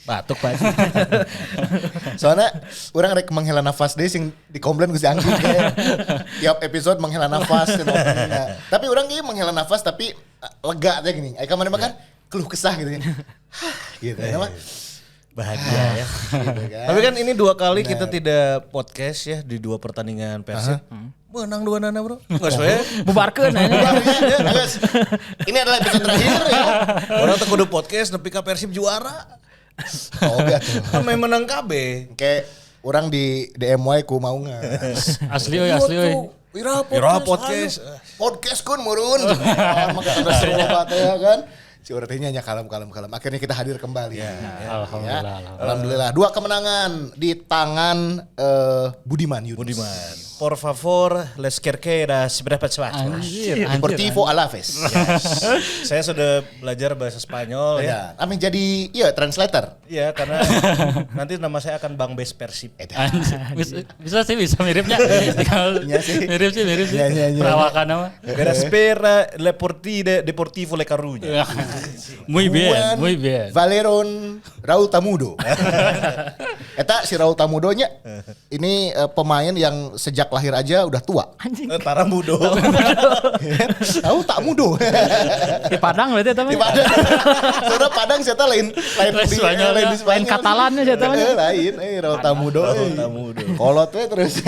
Batuk Pak. Soalnya orang rek menghela nafas deh sing dikomplain ku si Anggi kayak tiap episode menghela nafas gitu. Tapi orang ge menghela nafas tapi lega aja gini. Ai kamana makan keluh kesah gitu kan. Gitu ya. Bahagia ya. Gitu kan. Tapi kan ini 2 kali kita tidak podcast ya di 2 pertandingan Persib. Menang 2 nana bro. Enggak sesuai. Bubarkeun aja. Ini adalah episode terakhir ya. Orang tuh kudu podcast nepi ka Persib juara. Oh gitu. Kan main menang KB. Kayak orang di DMY ku mau nggak? Asli euy. Wira podcast. Podcast kun murun. Maka ada seru banget ya kan. Si urang teh nya kalem. Akhirnya kita hadir kembali. Alhamdulillah. 2 kemenangan di tangan Budiman Yunus. Budiman. Por favor, les querqueras seberapa cuaca. Deportivo Alaves. Saya sudah belajar bahasa Spanyol ya. Amin jadi translator. Iya, karena nanti nama saya akan Bang Bes Persib. Bisa miripnya. Iya sih. Mirip sih. Iya. Perawakan nama. Espera Deportivo Le Coruña. Muy bien. Valeron Raul Tamudo. Eta si Raul Tamudonya ini pemain yang sejak lahir aja udah tua. Tara mudo. Tahu tak mudo. Di Padang berarti eta mah. Di Padang. Soalnya Padang saya lain Spanyol. Lain Katalannya saya tahu. Lain Raul Tamudo. Kolot we terus.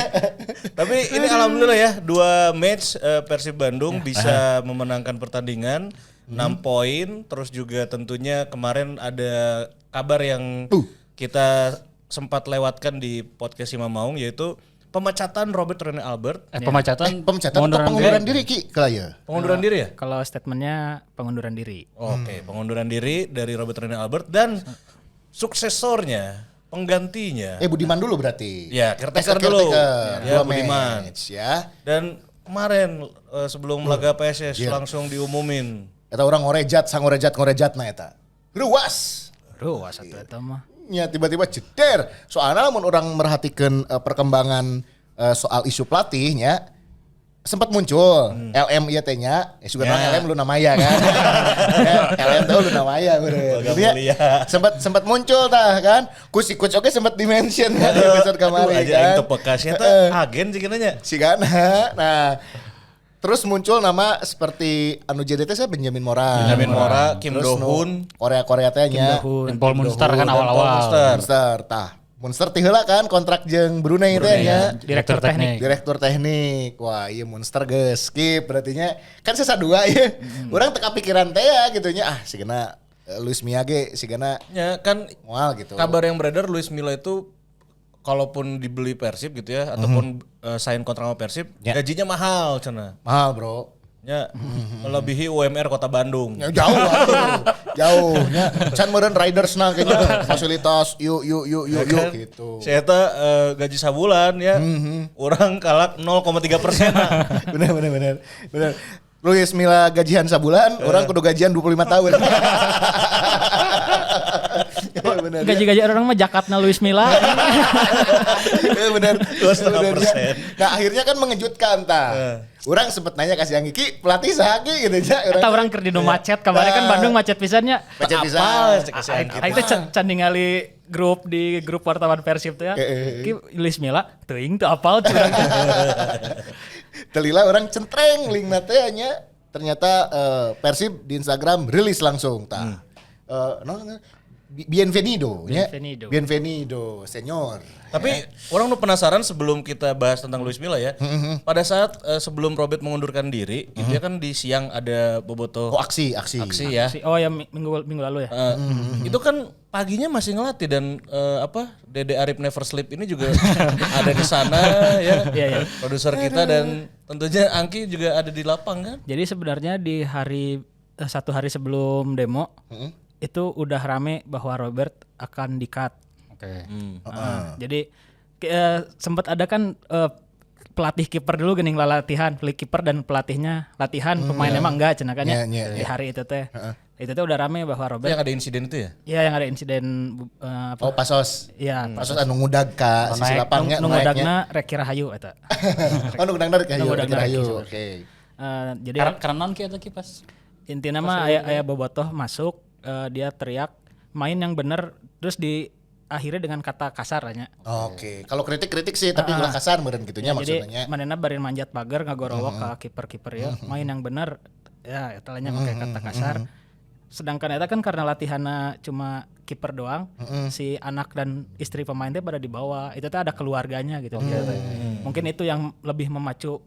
Tapi ini alhamdulillah ya 2 match Persib Bandung bisa memenangkan pertandingan 6 poin, terus juga tentunya kemarin ada kabar yang kita sempat lewatkan di podcast Imam Maung yaitu pemecatan Robert Rene Albert. Pemecatan pengunduran diri Ki kelaya. Pengunduran diri ya? Kalau statementnya pengunduran diri. Oke, pengunduran diri dari Robert Rene Albert dan suksesornya, penggantinya. Budiman dulu berarti. Ya, caretaker dulu. Ya, Budiman. Ya. Dan kemarin sebelum laga PSS langsung diumumin. Eta orang ngorejat na eta. Ruas atuh eta mah. Ya tiba-tiba jeder. Soalnya lamun orang merhatikan perkembangan soal isu pelatihnya sempat muncul LM ieu teh nya, LM lu namanya kan. LM teh lu namanya sempat muncul tah kan. Coach oke sempat dimention kan di episode kemarin kan. Aja bekasnya teh agen sih nya. Sigana. Nah, terus muncul nama seperti anu JDT saya Benjamin Mora, Kim Do-hun, Korea teh nya. Paul Munster kan awal-awal. Munster tah. Munster teh heula kan kontrak jeung Brunei teh nya. Direktur teknik. Wah, ieu Munster geus skip berarti nya. Kan sesa 2 ya. Urang teu kapikiran teh ya gitu nya. Sigana Luis Milla ge sigana ya kan moal gitu. Kabar yang beredar Luis Milla itu kalaupun dibeli Persib gitu ya ataupun sign kontrak sama Persib, gajinya mahal cenah. Mahal, Bro. Ya, melebihi UMR Kota Bandung. Ya, jauh nya. Can meureun ridersna kayaknya fasilitas yuk gitu. Saya gaji sabulan ya. Orang kalak 0,3%. Bener. Luis Milla gajian sabulan, orang kudu gajian 25 tahun. Gaji-gaji orang mah jakatna Luis Milla. Bener. 2,5%. Nah akhirnya kan mengejutkan Orang sempet nanya kasih Anggi, Ki pelatih saha Ki gitu aja. Eta orang keur dinu macet, kemarin kan Bandung macet pisannya. Macet pisan. Itu can ningali grup di grup wartawan Persib teh ya. Ki Luis Milla teuing teu apal teh. Telila orang centreng link teh nya. Ternyata Persib di Instagram rilis langsung Bienvenido, señor. Tapi orang nu penasaran sebelum kita bahas tentang Luis Milla ya. Pada saat sebelum Robert mengundurkan diri, itu ya kan di siang ada bobotoh aksi ya. Oh ya minggu lalu ya. Itu kan paginya masih ngelatih dan Dede Arif Never Sleep ini juga ada di sana ya. Iya. Produser kita dan tentunya Angki juga ada di lapang kan. Jadi sebenarnya di satu hari sebelum demo itu udah rame bahwa Robert akan di-cut. Oke. Jadi sempat ada kan pelatih kiper dulu geuning latihan, pelatih kiper dan pelatihnya latihan, pemain emang enggak cenah kan ya. Di hari itu teh. Itu teh udah rame bahwa Robert. Yang ada insiden itu ya? Iya, yang ada insiden Pasos. Iya, Pasos anu ngudag ka sisi lapangnya nu ngudagna rek Kirahayu eta. Nu ngudagna rek Kirahayu. Oke. Jadi karena non kita kipas. Intinya mah aya bobotoh masuk, dia teriak main yang bener terus diakhiri dengan kata kasar nya. Oke. Kalau kritik sih tapi ulah kasar meureun gitunya maksudnya. Jadi manehna bari manjat pagar ngagorowok ka kiper-kiper ya. Main yang benar ya eta nya make kata kasar. Sedangkan eta kan karena latihanna cuma kiper doang, si anak dan istri pemain teh pada dibawa. Itu teh ada keluarganya gitu. Mungkin itu yang lebih memacu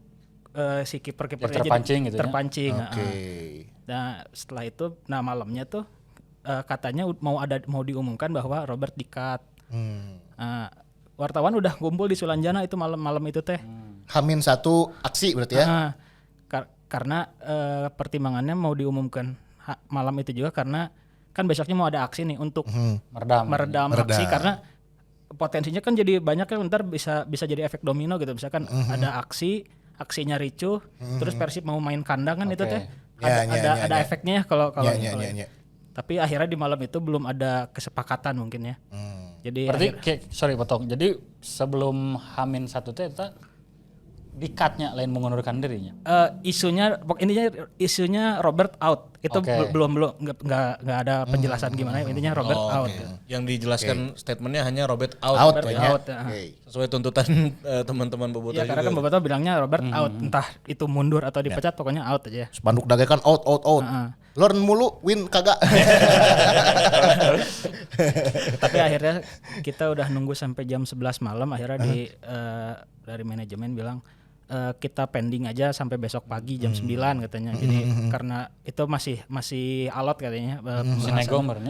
si kiper-kipernya terpancing gitu. Terpancing. Oke. Nah, setelah itu malamnya tuh katanya mau diumumkan bahwa Robert di-cut. Wartawan udah kumpul di Sulanjana itu malam itu teh. Hamin 1 aksi berarti ya. Karena pertimbangannya mau diumumkan malam itu juga karena kan besoknya mau ada aksi nih untuk meredam aksi karena potensinya kan jadi banyak kan ntar bisa jadi efek domino gitu. Misalkan ada aksinya ricuh, terus Persib mau main kandang kan itu teh ada efeknya ya kalau tapi akhirnya di malam itu belum ada kesepakatan mungkin ya. Jadi berarti sorry potong. Jadi sebelum Hamin 1 teh eta di-cut-nya lain mengundurkan dirinya. Isunya Robert out. Itu belum nggak ada penjelasan gimana intinya Robert out. Yang dijelaskan statementnya hanya Robert out. Sesuai tuntutan teman-teman Bobotoh juga. Karena kan Bobotoh bilangnya Robert out, entah itu mundur atau dipecat pokoknya out aja. Spanduk dagekan out. Learn mulu win kagak. Tapi akhirnya kita udah nunggu sampai jam 11 malam akhirnya dari manajemen bilang kita pending aja sampai besok pagi jam 9 katanya. Jadi karena itu masih alot katanya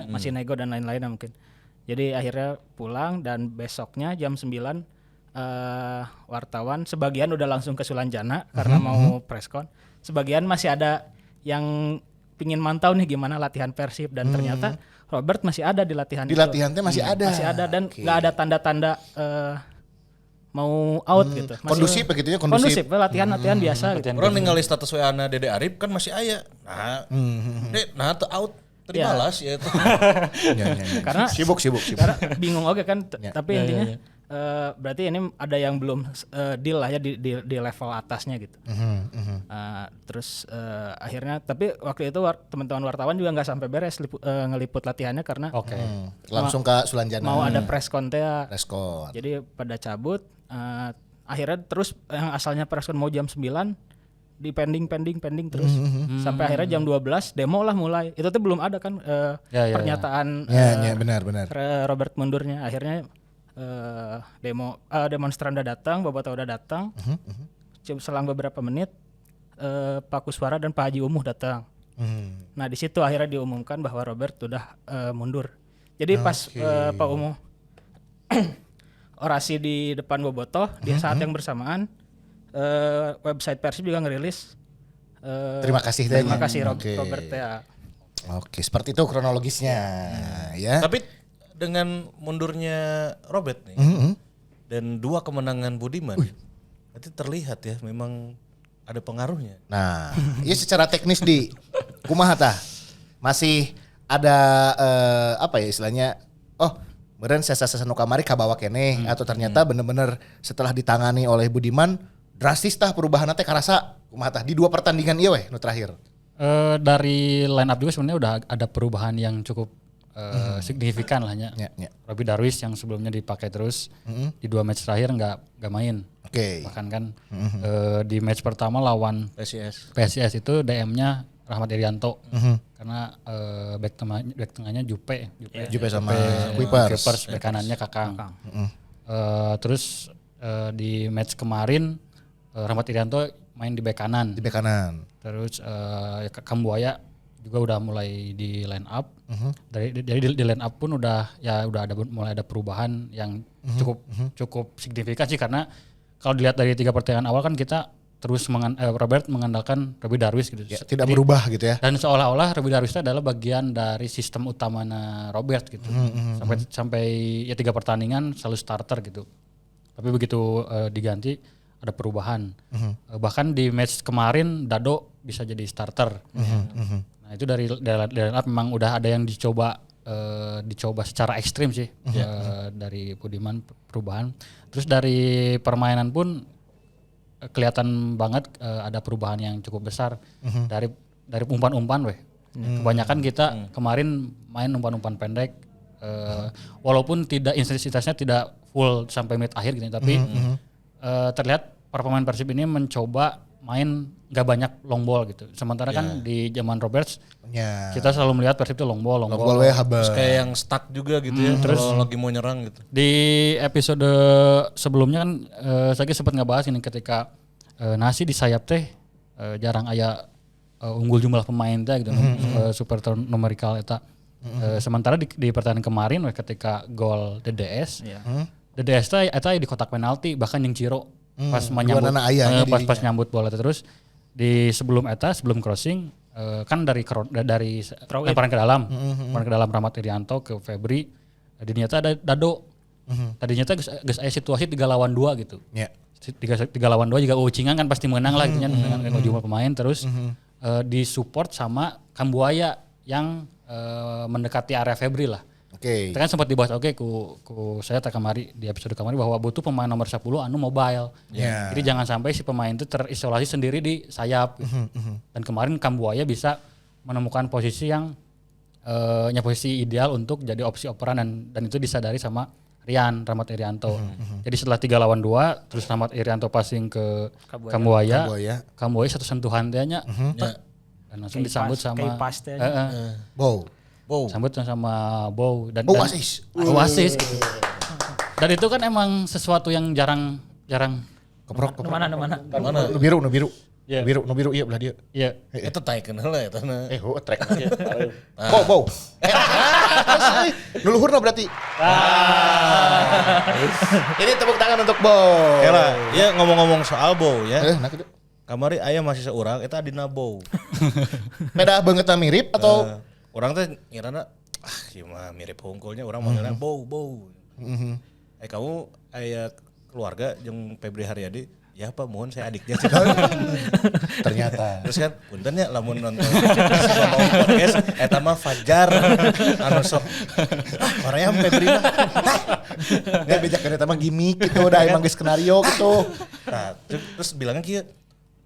masih nego dan lain-lain mungkin. Jadi akhirnya pulang dan besoknya jam 9 wartawan sebagian udah langsung ke Sulanjana karena mau preskon. Sebagian masih ada yang pingin mantau nih gimana latihan Persib dan ternyata Robert masih ada di latihan. Di latihannya masih ada. Masih ada dan nggak ada tanda-tanda mau out gitu. Masih kondusif begitunya kondusif. Latihan biasa gitu. Orang ningali status WA-na Dede Arif kan masih aya. Nah tuh out teribalas ya itu. Karena sibuk. Karena bingung kan tapi intinya berarti ini ada yang belum deal lah ya di level atasnya gitu. Terus akhirnya tapi waktu itu teman-teman wartawan juga nggak sampai beres ngeliput latihannya karena langsung ke Sulanjana. Mau ada preskon teh. Jadi pada cabut akhirnya terus yang asalnya preskon mau jam 9 di pending terus sampai akhirnya jam 12 demo lah mulai. Itu tuh belum ada kan pernyataan benar. Robert mundurnya. Akhirnya demonstran udah datang, Bobotoh udah datang. Selang beberapa menit Pak Kuswara dan Pak Haji Umuh datang. Nah di situ akhirnya diumumkan bahwa Robert udah mundur. Jadi pas Pak Umuh orasi di depan Bobotoh di saat yang bersamaan website Persib juga ngerilis terima kasih Robert ya. Oke, seperti itu kronologisnya ya. Tapi dengan mundurnya Robert nih dan 2 kemenangan Budiman, berarti terlihat ya memang ada pengaruhnya. Nah, ya secara teknis di kumaha tah masih ada apa ya istilahnya? Meureun sesa-sesa nu kamari kabawa keneh atau ternyata bener-bener setelah ditangani oleh Budiman drastis tah perubahan teh karasa kumaha tah di 2 pertandingan ieu weh nu terakhir. Dari line up juga sebenarnya udah ada perubahan yang cukup signifikan lah ya. Robby Darwish yang sebelumnya dipakai terus di 2 match terakhir nggak main. Bahkan kan di match pertama lawan PSIS itu DM-nya Rahmat Irianto karena back tengahnya Jupe sama Kuipers, back kanannya Kakang. Terus di match kemarin Rahmat Irianto main di back kanan. Terus Kambuaya juga udah mulai di line up. Dari di line up pun udah mulai ada perubahan yang cukup signifikan sih karena kalau dilihat dari 3 pertandingan awal kan kita terus Robert mengandalkan Robby Darwish gitu. Ya, tidak berubah gitu ya. Dan seolah-olah Robby Darwish itu adalah bagian dari sistem utamanya Robert gitu. Sampai ya 3 pertandingan selalu starter gitu. Tapi begitu diganti ada perubahan. Bahkan di match kemarin Dado bisa jadi starter. Nah itu dari line up memang udah ada yang dicoba secara ekstrim sih dari Budiman perubahan. Terus dari permainan pun kelihatan banget ada perubahan yang cukup besar dari umpan-umpan weh. Kebanyakan kita kemarin main umpan-umpan pendek walaupun tidak intensitasnya tidak full sampai menit akhir gitu, tapi terlihat para pemain Persib ini mencoba main nggak banyak long ball gitu. Sementara kan di zaman Roberts kita selalu melihat Persib itu long ball. Terus kayak yang stuck juga gitu ya, terus lagi mau nyerang gitu. Di episode sebelumnya kan saya sempat ngebahas ini ketika Nasi di sayap teh jarang aya unggul jumlah pemain teh gitu, super numerikal eta. Sementara di pertandingan kemarin ketika gol DDS, DDS teh eta di kotak penalti bahkan yang Ciro pas nyambut bola terus di sebelum crossing kan dari lemparan ke dalam Rahmat Irianto ke Febri, ternyata ada Dado. Tadinya teh geus aya situasi 3 lawan 2 gitu. 3 lawan 2 juga ucingan kan pasti menang lah gitu dengan jumlah pemain terus disupport sama Kambuaya yang mendekati area Febri lah. Kita kan sempat dibahas ku saya kemarin di episode kemarin bahwa butuh pemain nomor 10 anu mobile. Jadi jangan sampai si pemain itu terisolasi sendiri di sayap. Dan kemarin Kambuaya bisa menemukan posisi yang posisi ideal untuk jadi opsi operan dan itu disadari sama Rahmat Irianto. Jadi setelah 3 lawan 2 terus Rahmat Irianto passing ke Kambuaya satu sentuhan dia dan langsung disambut sama Bow. Sambut sama Bow dan Oasis gitu. Dan itu kan emang sesuatu yang jarang keprok. Mana? Nu biru. Yeah. Nu biru iya belah dia. Iya. Itu taikeun heula eta na. Track. Bow. Nu luhurna berarti. Ini tepuk tangan untuk Bow. Ya ngomong-ngomong soal Bow ya. Nah kitu. Kamari aya masih seorang eta dina Bow. Beda bangetna mirip atau orang teh ngirana ieu mah mirip hungkulnya urang manggilna Bow. Kamu aya keluarga jeung Febri Haryadi. Ya Pak, mohon saya adiknya. Ternyata. Terus kan punten ya lamun nonton podcast eta mah Fajar anu sok Korea Febri mah. Enggak bejakeun eta mah gimmick gitu da emang geus skenario gitu. Nah, terus bilangnya kieu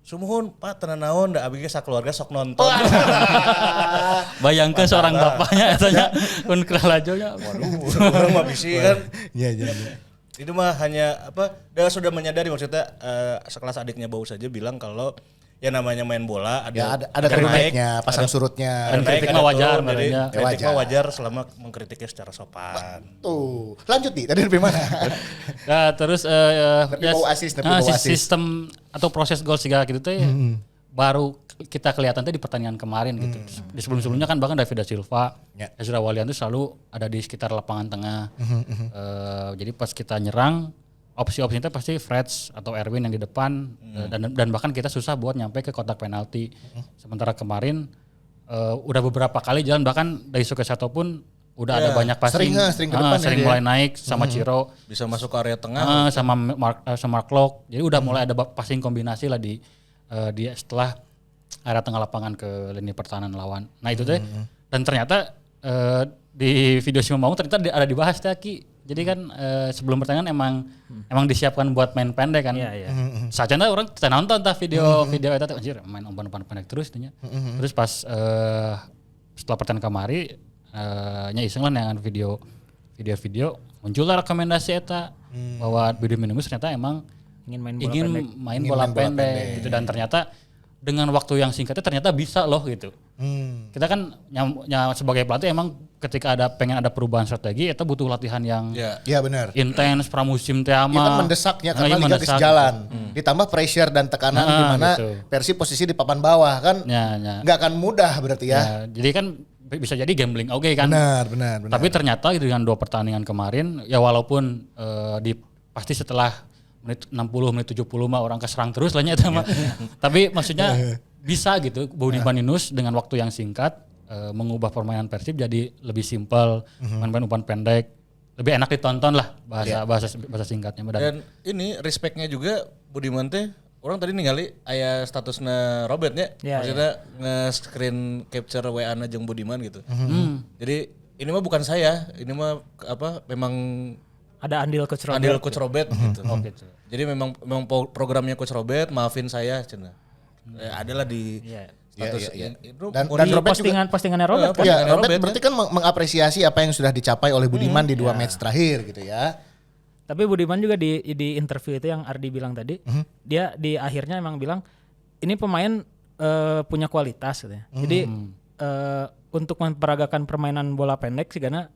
sumuhun Pak tenan naon da abi ge sakeluarga sok nonton. Bayangkan seorang bapaknya etanya kun kralajonya. Waduh, urang mah bisi kan. Iya. Itu mah hanya dia sudah menyadari maksudnya sekelas adiknya Bau saja bilang kalau ya namanya main bola ada kritiknya, pasang surutnya. Dan kritik mah wajar sebenarnya. Kritik mah wajar selama mengkritiknya secara sopan. Tuh, lanjut nih tadi dari mana? Nah, terus sistem atau proses gol segala gitu tuh baru kita kelihatan tuh di pertandingan kemarin gitu. Di sebelum-sebelumnya kan bahkan David da Silva, Ezra Walian tuh selalu ada di sekitar lapangan tengah. Jadi pas kita nyerang opsi-opsinya itu pasti Freds atau Erwin yang di depan dan bahkan kita susah buat nyampe ke kotak penalti. Sementara kemarin udah beberapa kali jalan bahkan dari Sukesato pun udah ada banyak passing. Sering ke depan sering mulai naik sama Ciro. Bisa masuk ke area tengah. Sama Mark Locke. Jadi udah mulai ada passing kombinasi lah di setelah area tengah lapangan ke lini pertahanan lawan. Nah itu teh dan ternyata di video si Maung ternyata ada dibahas teh Ki. Jadi kan sebelum pertandingan emang disiapkan buat main pendek kan. Iya. Sajana orang kita nonton tah video eta teh anjir main umpan pendek terus nya. Terus pas setelah pertandingan kemarin nya iseng lah dengan video muncullah rekomendasi eta bahwa Budi Minimus ternyata emang ingin main bola pendek gitu dan ternyata dengan waktu yang singkatnya ternyata bisa loh gitu. Kita kan sebagai pelatih emang ketika pengen ada perubahan strategi itu butuh latihan yang benar. Intens pramusim teh mah. Itu mendesaknya karena liga geus jalan. Ditambah pressure dan tekanan di mana gitu. Persib posisi di papan bawah kan. Enggak akan mudah berarti ya. Jadi kan bisa jadi gambling kan. Benar. Tapi ternyata dengan 2 pertandingan kemarin ya walaupun pasti setelah menit 60 menit 70 mah orang keserang terus lah nya mah. Tapi maksudnya bisa gitu Budi Maninus dengan waktu yang singkat mengubah permainan Persib jadi lebih simpel, main umpan pendek, lebih enak ditonton lah bahasa singkatnya. Dan ini respectnya juga Budiman teh orang tadi ningali aya statusnya Robertnya, maksudnya nge-screen capture WA-na jeung Budiman gitu. Jadi ini mah bukan saya, ini mah memang ada andil Coach Robert gitu. Gitu. Jadi memang programnya Coach Robert, maafin saya cenah. Adalah di Atau iya. itu Dan Di Robert juga postingannya Robert kan. ya, Robert Robert berarti kan mengapresiasi apa yang sudah dicapai oleh Budiman di 2 match terakhir gitu ya. Tapi Budiman juga di interview itu yang Ardi bilang tadi, dia di akhirnya emang bilang ini pemain punya kualitas gitu ya. Jadi untuk memperagakan permainan bola pendek sih karena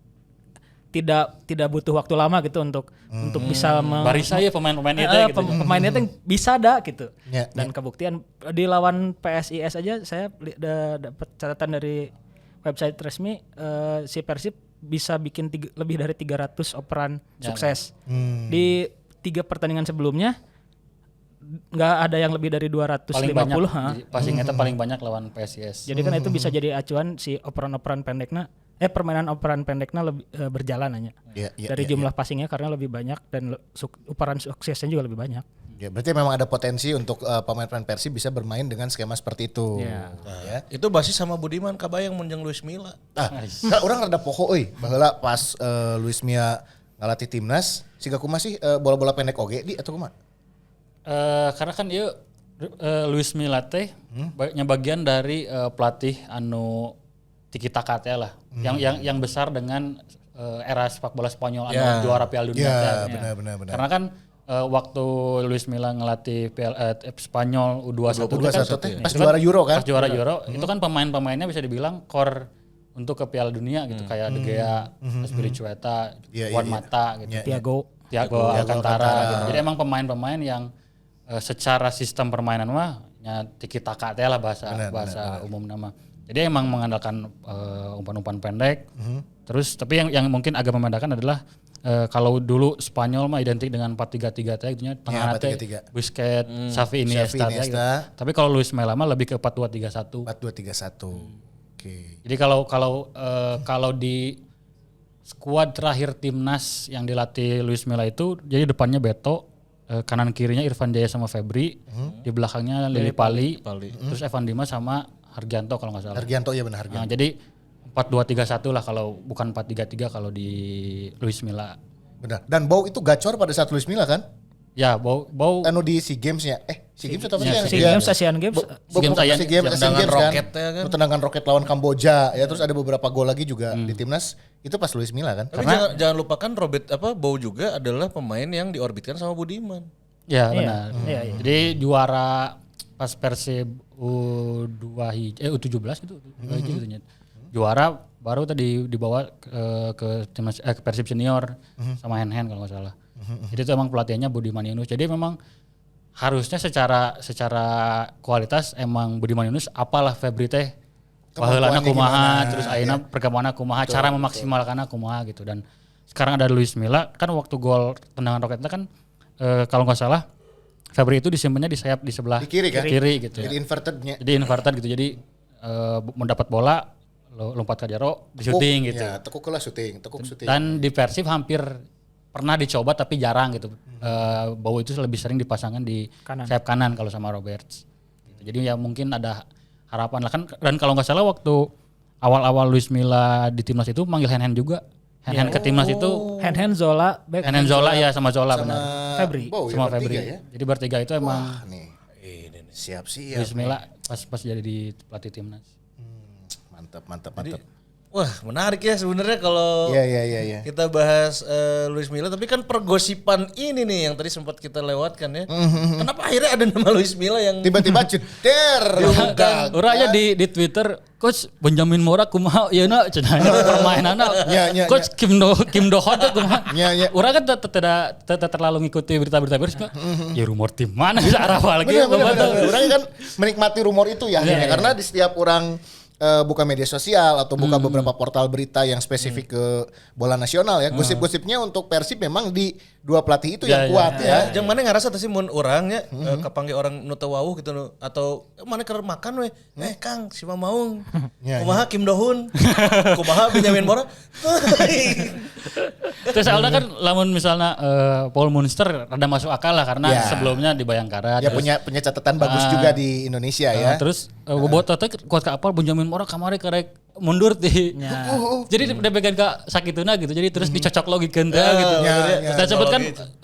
tidak butuh waktu lama gitu untuk bisa Bari saya pemain-pemain itu gitu. pemainnya tuh bisa ada gitu. Ya, Dan kebuktian di lawan PSIS aja saya dapat catatan dari website resmi si Persib bisa bikin lebih dari 300 operan sukses. Di 3 pertandingan sebelumnya nggak ada yang lebih dari 250. Paling banyak passingnya paling banyak lawan PSIS. Jadi kan itu bisa jadi acuan si operan-operan pendeknya permainan operan pendeknya lebih berjalan hanya. Dari jumlah passingnya karena lebih banyak dan operan suksesnya juga lebih banyak. Ya, berarti memang ada potensi untuk pemain-pemain Persib bisa bermain dengan skema seperti itu. Ya. Ya. itu basis sama Budiman kabayang munjang Luis Milla. Nah, orang rada poho euy, baheula pas Luis Milla ngalatih timnas, siga kumaha sih bola-bola pendek oge di atau kumaha? Karena kan dia Luis Milla teh bagian dari pelatih anu tiki taka teh lah. Yang besar dengan era sepak bola Spanyol anu juara Piala Dunia teh. Benar. Karena kan waktu Luis Milla ngelatih Spanyol U21 teh pas juara Euro kan? Pas juara Euro itu kan pemain-pemainnya bisa dibilang core untuk ke Piala Dunia gitu kayak De Gea, Azpilicueta, Juan Mata gitu. Thiago Alcantara gitu. Jadi emang pemain-pemain yang secara sistem permainan mah tiki taka teh lah bahasa umum nama. Jadi emang mengandalkan umpan-umpan pendek. Terus tapi yang mungkin agak membedakan adalah kalau dulu Spanyol mah identik dengan 4-3-3 teh gitu nya tengah teh Busquets, Xavi, Iniesta gitu. Tapi kalau Luis Milla mah lebih ke 4-2-3-1. 4-2-3-1. Oke. Jadi kalau di skuad terakhir timnas yang dilatih Luis Milla itu jadi depannya Beto, kanan kirinya Irfan Jaya sama Febri, di belakangnya Lili Pali, terus Evan Dimas sama Hargianto kalau nggak salah. Hargianto ya benar Hargianto. Nah, jadi 4-2-3-1 lah kalau bukan 4-3-3 kalau di Luis Milla. Benar. Dan Bau itu gacor pada saat Luis Milla kan? Ya, Bau anu di SEA Games-nya. SEA Games atau apa sih? SEA Games, Asian Games. SEA Games tendangan kan. roketnya kan. Tendangan roket lawan Kamboja ya, terus ada beberapa gol lagi juga di timnas. Itu pas Luis Milla kan? Tapi jangan lupakan Bau juga adalah pemain yang diorbitkan sama Budiman. Ya, benar. Iya. Jadi juara pas Persib U17 gitu. Juara baru tadi dibawa ke timnas ke Persib senior sama Hen kalau nggak salah. Jadi itu emang pelatihannya Budiman Yunus. Jadi memang harusnya secara kualitas emang Budiman Yunus apalah Febri teh baheulana kumaha terus ayeuna perkembanganna kumaha cara memaksimalkanna kumaha gitu. Dan sekarang ada Luis Milla kan waktu gol tendangan roketnya kan kalau nggak salah Febri itu disimpannya di sayap di sebelah di kiri kan? Kiri gitu. Jadi invertednya. Jadi inverted gitu. Jadi mendapat bola lompat ke jaro di shooting gitu. Ya, tekuk syuting. Dan di Persib hampir pernah dicoba tapi jarang gitu. Bau itu lebih sering dipasangkan di sayap kanan kalau sama Roberts. Gitu. Jadi ya mungkin ada harapan lah kan. Dan kalau nggak salah waktu awal-awal Luis Milla di timnas itu manggil Hen juga. Hen ke timnas itu Hen Zola, Hen Zola ya sama Zola benar. Febri. Sama Febri. Ya? Jadi bertiga itu emang ini siap. Luis Milla pas jadi di pelatih timnas. Mantap. Wah, menarik ya sebenarnya kalau Iya. kita bahas Luis Milla, tapi kan pergosipan ini nih yang tadi sempat kita lewatkan ya. Kenapa akhirnya ada nama Luis Milla yang tiba-tiba ceder diumumkan. Urangnya di Twitter, Coach Benjamin Mora kumaha yeuna cenah permainanna. Coach Kim Do Hon teh kumaha. Urang kan tidak terlalu ngikuti berita-berita virus. Ya rumor tim mana bisa arah lagi. Urang kan menikmati rumor itu ya karena di setiap orang buka media sosial atau buka beberapa portal berita yang spesifik ke bola nasional ya. Gosip-gosipnya untuk Persib memang di dua pelatih itu yang kuat ya. Jangan mana ngerasa sih mun urangnya kapanggih orang nu teu wawuh gitu atau mana keur makan we. Kang si Mamaung. Kumaha Kim Do Hun? Kumaha Benjamin Mora? Terus awalnya kan lamun misalnya Paul Munster rada masuk akal lah karena sebelumnya di Bayangkara. Ya punya catatan bagus juga di Indonesia ya. Terus buat tete kuat ke apal Benjamin Mora kamari karek mundur ti. Jadi dia pegang ke sakituna gitu. Jadi terus dicocok logikeun teh gitu. Kita sebut kan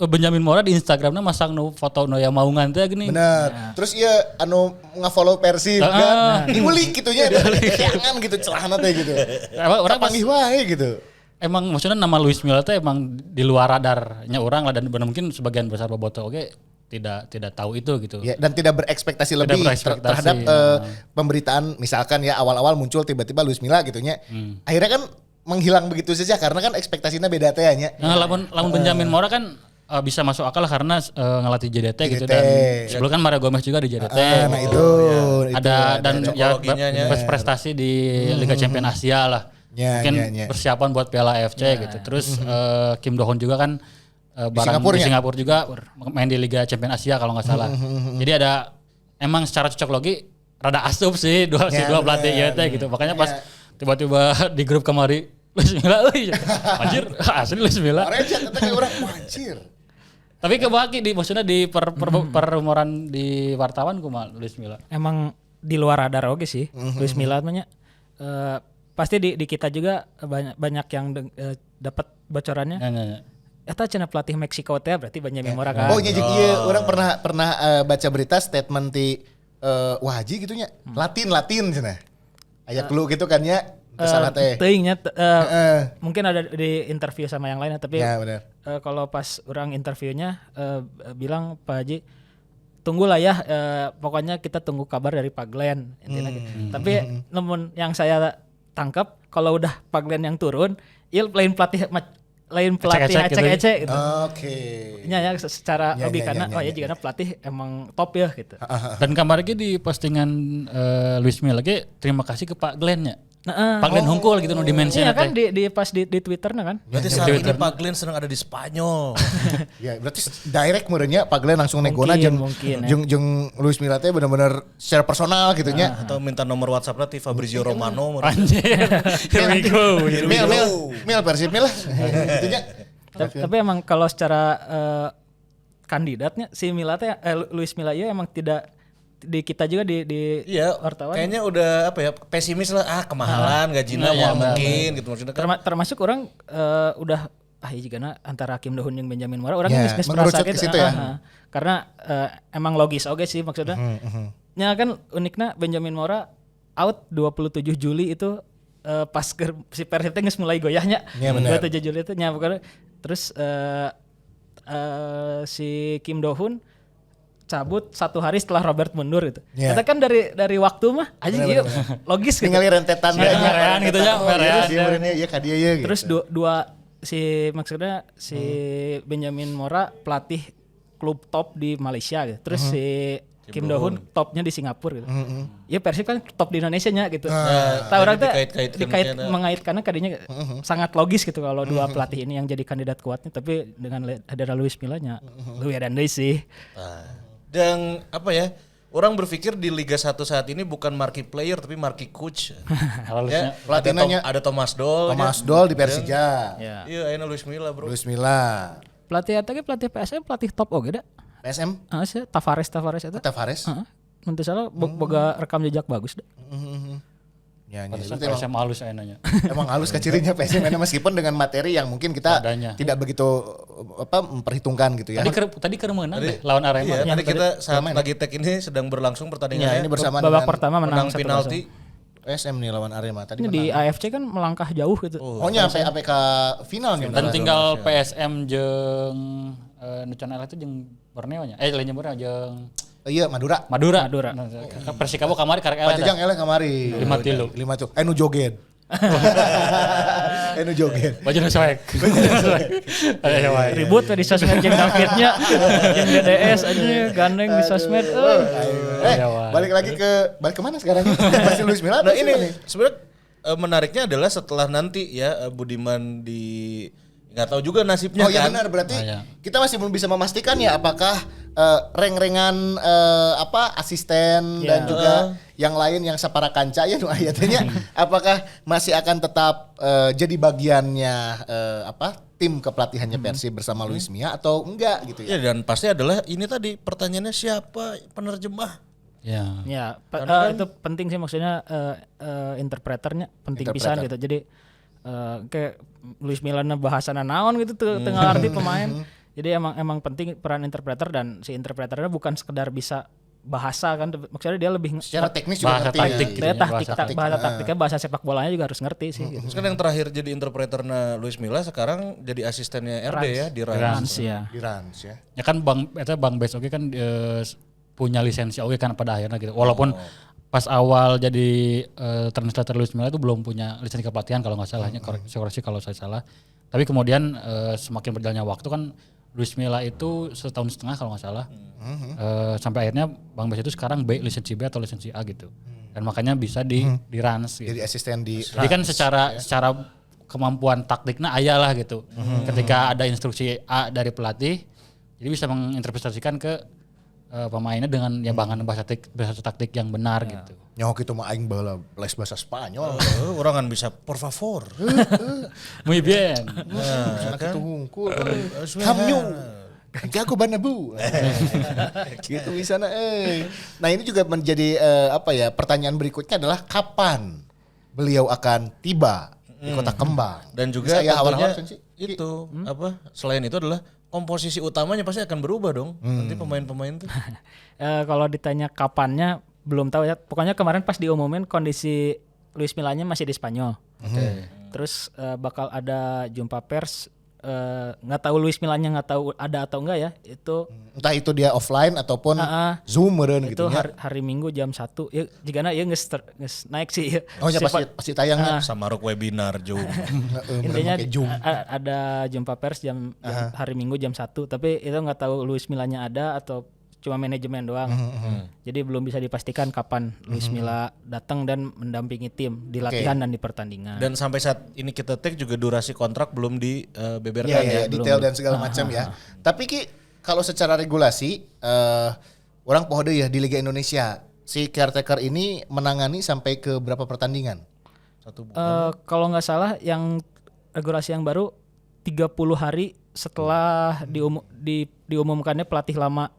Benjamin Mora di Instagramnya masang foto yang maungan teh gini. Bener. Terus iya nge-follow Persib kan. Diulik gitu nya. Jangan gitu celahna teh gitu. Orang panggih wae gitu. Emang maksudnya nama Luis Milla teh emang di luar radarnya orang lah dan benar mungkin sebagian besar bobotoh tidak tahu itu gitu. Ya, dan tidak berekspektasi lebih terhadap pemberitaan misalkan ya awal-awal muncul tiba-tiba Luis Milla gitu nya. Akhirnya kan menghilang begitu saja karena kan ekspektasinya beda teh nya. Nah, lamun Benjamin Mora kan bisa masuk akal karena ngelatih JDT gitu dan sebelum kan Mario Gomez juga di JDT. Nah itu ada dan ya prestasi di Liga Champions Asia lah. Mungkin persiapan buat Piala AFC gitu. Terus Kim Do Hoon juga kan di Singapura juga main di Liga Champions Asia kalau nggak salah. Jadi ada emang secara cocok logi rada asup sih dua pelatih ya teh gitu. Makanya pas tiba-tiba di grup kemari Luis Milla anjir asli Luis Milla. Anjir. Tapi kebaki maksudnya di perumuran di wartawan kumaha Luis Milla. Emang di luar radar oke sih Luis Milla namanya. Pasti di kita juga banyak yang dapat bocorannya. Eta cenah pelatih Meksiko teh berarti Benjamin Mora kan. Oh iya orang pernah baca berita statement di Waji gitu nya. Latin cenah. Aya clue gitu kan ya. Salah teh. Teuing nya mungkin ada di interview sama yang lain tapi kalau pas orang interviewnya bilang Pak Haji tunggulah ya pokoknya kita tunggu kabar dari Pak Glenn intinya gitu. Tapi namun yang saya tangkap kalau udah Pak Glenn yang turun, lain pelatih ecek-ecek gitu. Oke. Ya secara logikana jika pelatih emang top ya gitu. Dan kemarin di postingan Luis Milla lagi terima kasih ke Pak Glenn ya. Pak Glenn hungkul gitu dimensi iya kan di pas di Twitter kan. Berarti saat ini Pak Glenn sedang ada di Spanyol. Ya berarti direct meureunnya Pak Glenn langsung negona jeung Luis Milla teh benar-benar secara personal gitu nya. Atau minta nomor WhatsApp-nya ti Fabrizio Romano. Anjir. Here we go. Mil Persib Mil. Gitu nya. Tapi emang kalau secara kandidatnya si Milla teh Luis Milla ya emang tidak di kita juga di wartawan kayaknya udah pesimis lah kemahalan gajinya mungkin gitu maksudnya kan. Termasuk orang udah jigana antara Kim Do Hoon yang Benjamin Mora orang bisnis merasa gitu ya. Karena emang logis oke sih maksudnya. Nya kan uniknya Benjamin Mora out 27 Juli itu pas si Persib teh geus mulai goyahnya. 27 Juli itu nya bukan terus si Kim Do Hoon cabut 1 hari setelah Robert mundur gitu. Kata kan dari waktu mah aja iya logis gitu. Tinggal rentetan merean gitu ya, merean. Iya ka dia ya gitu. Terus dua maksudnya si Benjamin Mora pelatih klub top di Malaysia gitu. Terus si Kim Do Hoon topnya di Singapura gitu. Ya Persib kan top di Indonesia nya gitu. Tahu orang tuh mengaitkannya kadinya sangat logis gitu kalau dua pelatih ini yang jadi kandidat kuatnya tapi dengan ada Luis Milla nya luwih dan sih. Dan orang berpikir di Liga 1 saat ini bukan marquee player tapi marquee coach. Pelatihnya ada Thomas Doll. Di Persija. Iya, ini Luis Milla, bro. Luis Milla. Pelatih PSM pelatih top oge da. PSM? Sih Tavares itu. Tavares. Mun teu salah boga rekam jejak bagus da. Ya, PSM halus nanya. Emang halus cirinya PSM meskipun dengan materi yang mungkin kita tidak begitu memperhitungkan gitu ya. Tadi keur menang deh lawan Arema. Iya, tadi kita saat lagi tag ini sedang berlangsung pertandingannya. Ini bersama babak pertama menang penalti. PSM nih lawan Arema tadi. Ini di AFC kan melangkah jauh gitu. Nya sampai ke finalnya. Dan tinggal PSM jeung Nucan itu jeung Borneo nya. Lainnya Borneo jeung iya Madura. Persikabo kamari karek eleh. Pajang eleh kamari. 5-3. Nu joget. Nu joget. Baju nu soek. Ribut di sosmed jeung Davidnya. Jeung DDS aja gandeng di sosmed. Balik ke mana sekarang? Masih Luis Milla. Nah ini sebenarnya menariknya adalah setelah nanti ya Budiman nggak tahu juga nasibnya kan. Oh iya benar berarti kita masih belum bisa memastikan ya apakah reng-rengan asisten dan juga yang lain yang sapara kanca ya nu ayatnya apakah masih akan tetap jadi bagiannya tim kepelatihannya Persib bersama Luis Milla atau enggak gitu ya. Ya dan pasti adalah ini tadi pertanyaannya siapa penerjemah. Ya, itu penting sih maksudnya interpreternya penting pisan gitu. Jadi kayak Luis Milla bahasana naon gitu tuh tengah arti pemain. Jadi emang penting peran interpreter dan si interpreternya bukan sekedar bisa bahasa kan, maksudnya dia lebih secara teknis juga bahasa ngerti. taktik gitu ya, bahasa taktiknya, bahasa sepak bolanya juga harus ngerti sih. Gitu. Terus kan yang terakhir jadi interpreternya Luis Milla sekarang jadi asistennya RD ya di Rans. Ya. Di Rans ya. Ya kan Bang Bes oke kan punya lisensi oke kan pada akhirnya gitu. Walaupun pas awal jadi translator Luis Milla itu belum punya lisensi kepelatihan kalau nggak salahnya, koreksi kalau saya salah. Tapi kemudian semakin berjalannya waktu kan Luis Milla itu 1,5 tahun kalau nggak salah. Sampai akhirnya Bang Bes itu sekarang B, lisensi B atau lisensi A gitu. Dan makanya bisa di Rans gitu. Jadi asisten di Jadi kan secara kemampuan taktiknya aya lah gitu. Ketika ada instruksi A dari pelatih, jadi bisa menginterpretasikan ke pemainnya dengan ya bahasa taktik yang benar gitu. nyok itu mah aing baheula les bahasa Spanyol. Orang kan bisa por favor. Muy bien. Nah, itu hungkul. Kamnyu. Jago Banabu. Gitu bisa Nah, ini juga menjadi pertanyaan berikutnya adalah kapan beliau akan tiba di Kota Kembang. Dan juga Saya tentunya awal-awal sih. itu selain itu adalah komposisi utamanya pasti akan berubah dong. Nanti pemain-pemain tuh. Kalau ditanya kapannya belum tahu ya. Pokoknya kemarin pas diumumin kondisi Luis Millanya masih di Spanyol. Terus bakal ada jumpa pers. Nggak tahu Luis Millanya nggak tahu ada atau enggak ya. Itu entah itu dia offline ataupun Zoom meureun itu gitu ya. hari Minggu jam 1. Ya jigana ya geus naik sih. Oh ya pasti tayangnya. Sama rok webinar Zoom. Intinya ada jumpa pers jam hari Minggu jam 1, tapi itu nggak tahu Luis Millanya ada atau cuma manajemen doang. Jadi belum bisa dipastikan kapan Luis Milla datang dan mendampingi tim di latihan dan di pertandingan. Dan sampai saat ini kita take juga durasi kontrak belum dibeberkan ya, detail dan segala macam ya. Tapi Ki, kalau secara regulasi orang pohode ya di Liga Indonesia, si caretaker ini menangani sampai ke berapa pertandingan? 1 bulan. Kalau nggak salah yang regulasi yang baru 30 hari setelah diumumkannya pelatih lama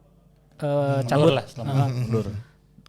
cabut.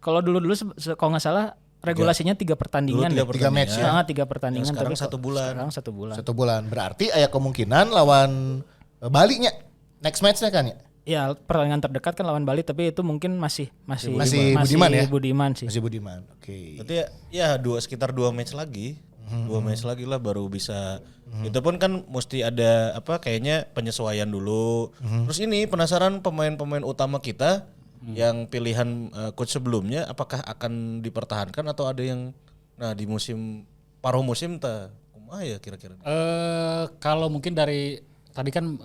Kalau dulu kalau nggak salah regulasinya 3 pertandingan. 3 match ya. 3 pertandingan. Sekarang tapi 1 bulan. Sekarang 1 bulan. 1 bulan. Berarti ada kemungkinan lawan Bali nya next match-nya kan ya? Ya pertandingan terdekat kan lawan Bali, tapi itu mungkin masih Budiman ya? Budiman sih. Masih Budiman. Oke. Berarti ya sekitar 2 match lagi. 2 match lagi lah baru bisa. Itu pun kan mesti ada kayaknya penyesuaian dulu. Terus ini penasaran pemain-pemain utama kita yang pilihan coach sebelumnya apakah akan dipertahankan atau ada yang di paruh musim kumaha ya kira-kira? Kalau mungkin dari tadi kan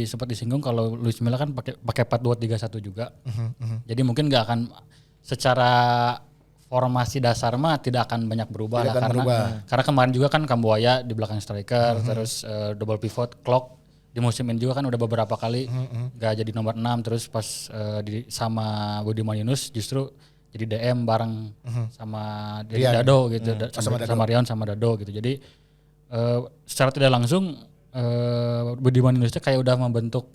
sempat disinggung kalau Luis Milla kan pakai 4-2-3-1 juga. Jadi mungkin nggak akan secara formasi dasar mah tidak akan banyak berubah lah karena kemarin juga kan Kambuaya di belakang striker, terus double pivot clock di musim ini juga kan udah beberapa kali nggak jadi nomor 6, terus pas sama Budiman Yunus justru jadi DM bareng sama Dado gitu, sama Rion sama Dado gitu. Jadi secara tidak langsung Budiman Yunus kayak udah membentuk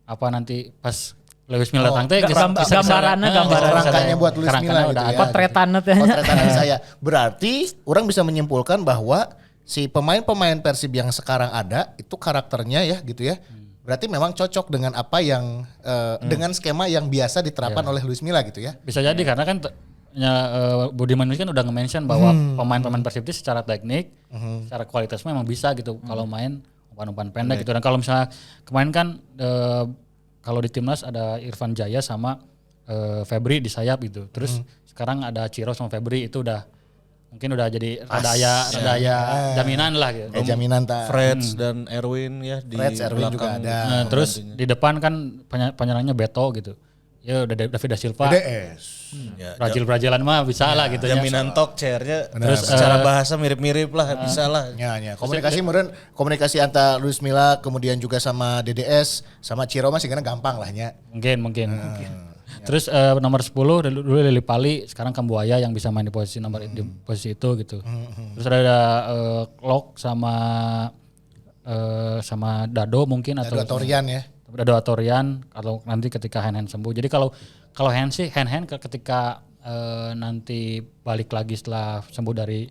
nanti pas Luis Milla datang teh gambaran rangkanya buat Luis Milla gitu ya. Potretan saya. Berarti orang bisa menyimpulkan bahwa si pemain-pemain Persib yang sekarang ada itu karakternya ya gitu ya. Berarti memang cocok dengan apa yang dengan skema yang biasa diterapkan oleh Luis Milla gitu ya. Bisa jadi karena kan Budiman Yunus kan udah nge-mention bahwa pemain-pemain Persib itu secara teknik, secara kualitas memang bisa gitu kalau main umpan-umpan pendek gitu. Dan kalau misalnya kemarin kan kalau di timnas ada Irfan Jaya sama Febri di sayap gitu. Terus sekarang ada Ciro sama Febri itu mungkin udah jadi rada jaminan lah gitu. Jaminan Freds dan Erwin ya di Erwin juga ada. Nah, terus di depan kan penyerangnya Beto gitu. Ya udah David da Silva. DDS. Brazil-Brazilan mah bisa lah gitu. Jaminan talk chairnya terus secara bahasa mirip-mirip lah bisa lah. Ya. Komunikasi antara Luis Milla kemudian juga sama DDS sama Ciro masih karena gampang lah nya. Mungkin. Terus nomor 10 dulu Lili Pali, sekarang Kambuaya yang bisa main di posisi di posisi itu gitu. Terus ada Lok sama Dado mungkin atau Torian ya. Dado Atorian atau nanti ketika hand sembuh. Jadi kalau hand ketika nanti balik lagi setelah sembuh dari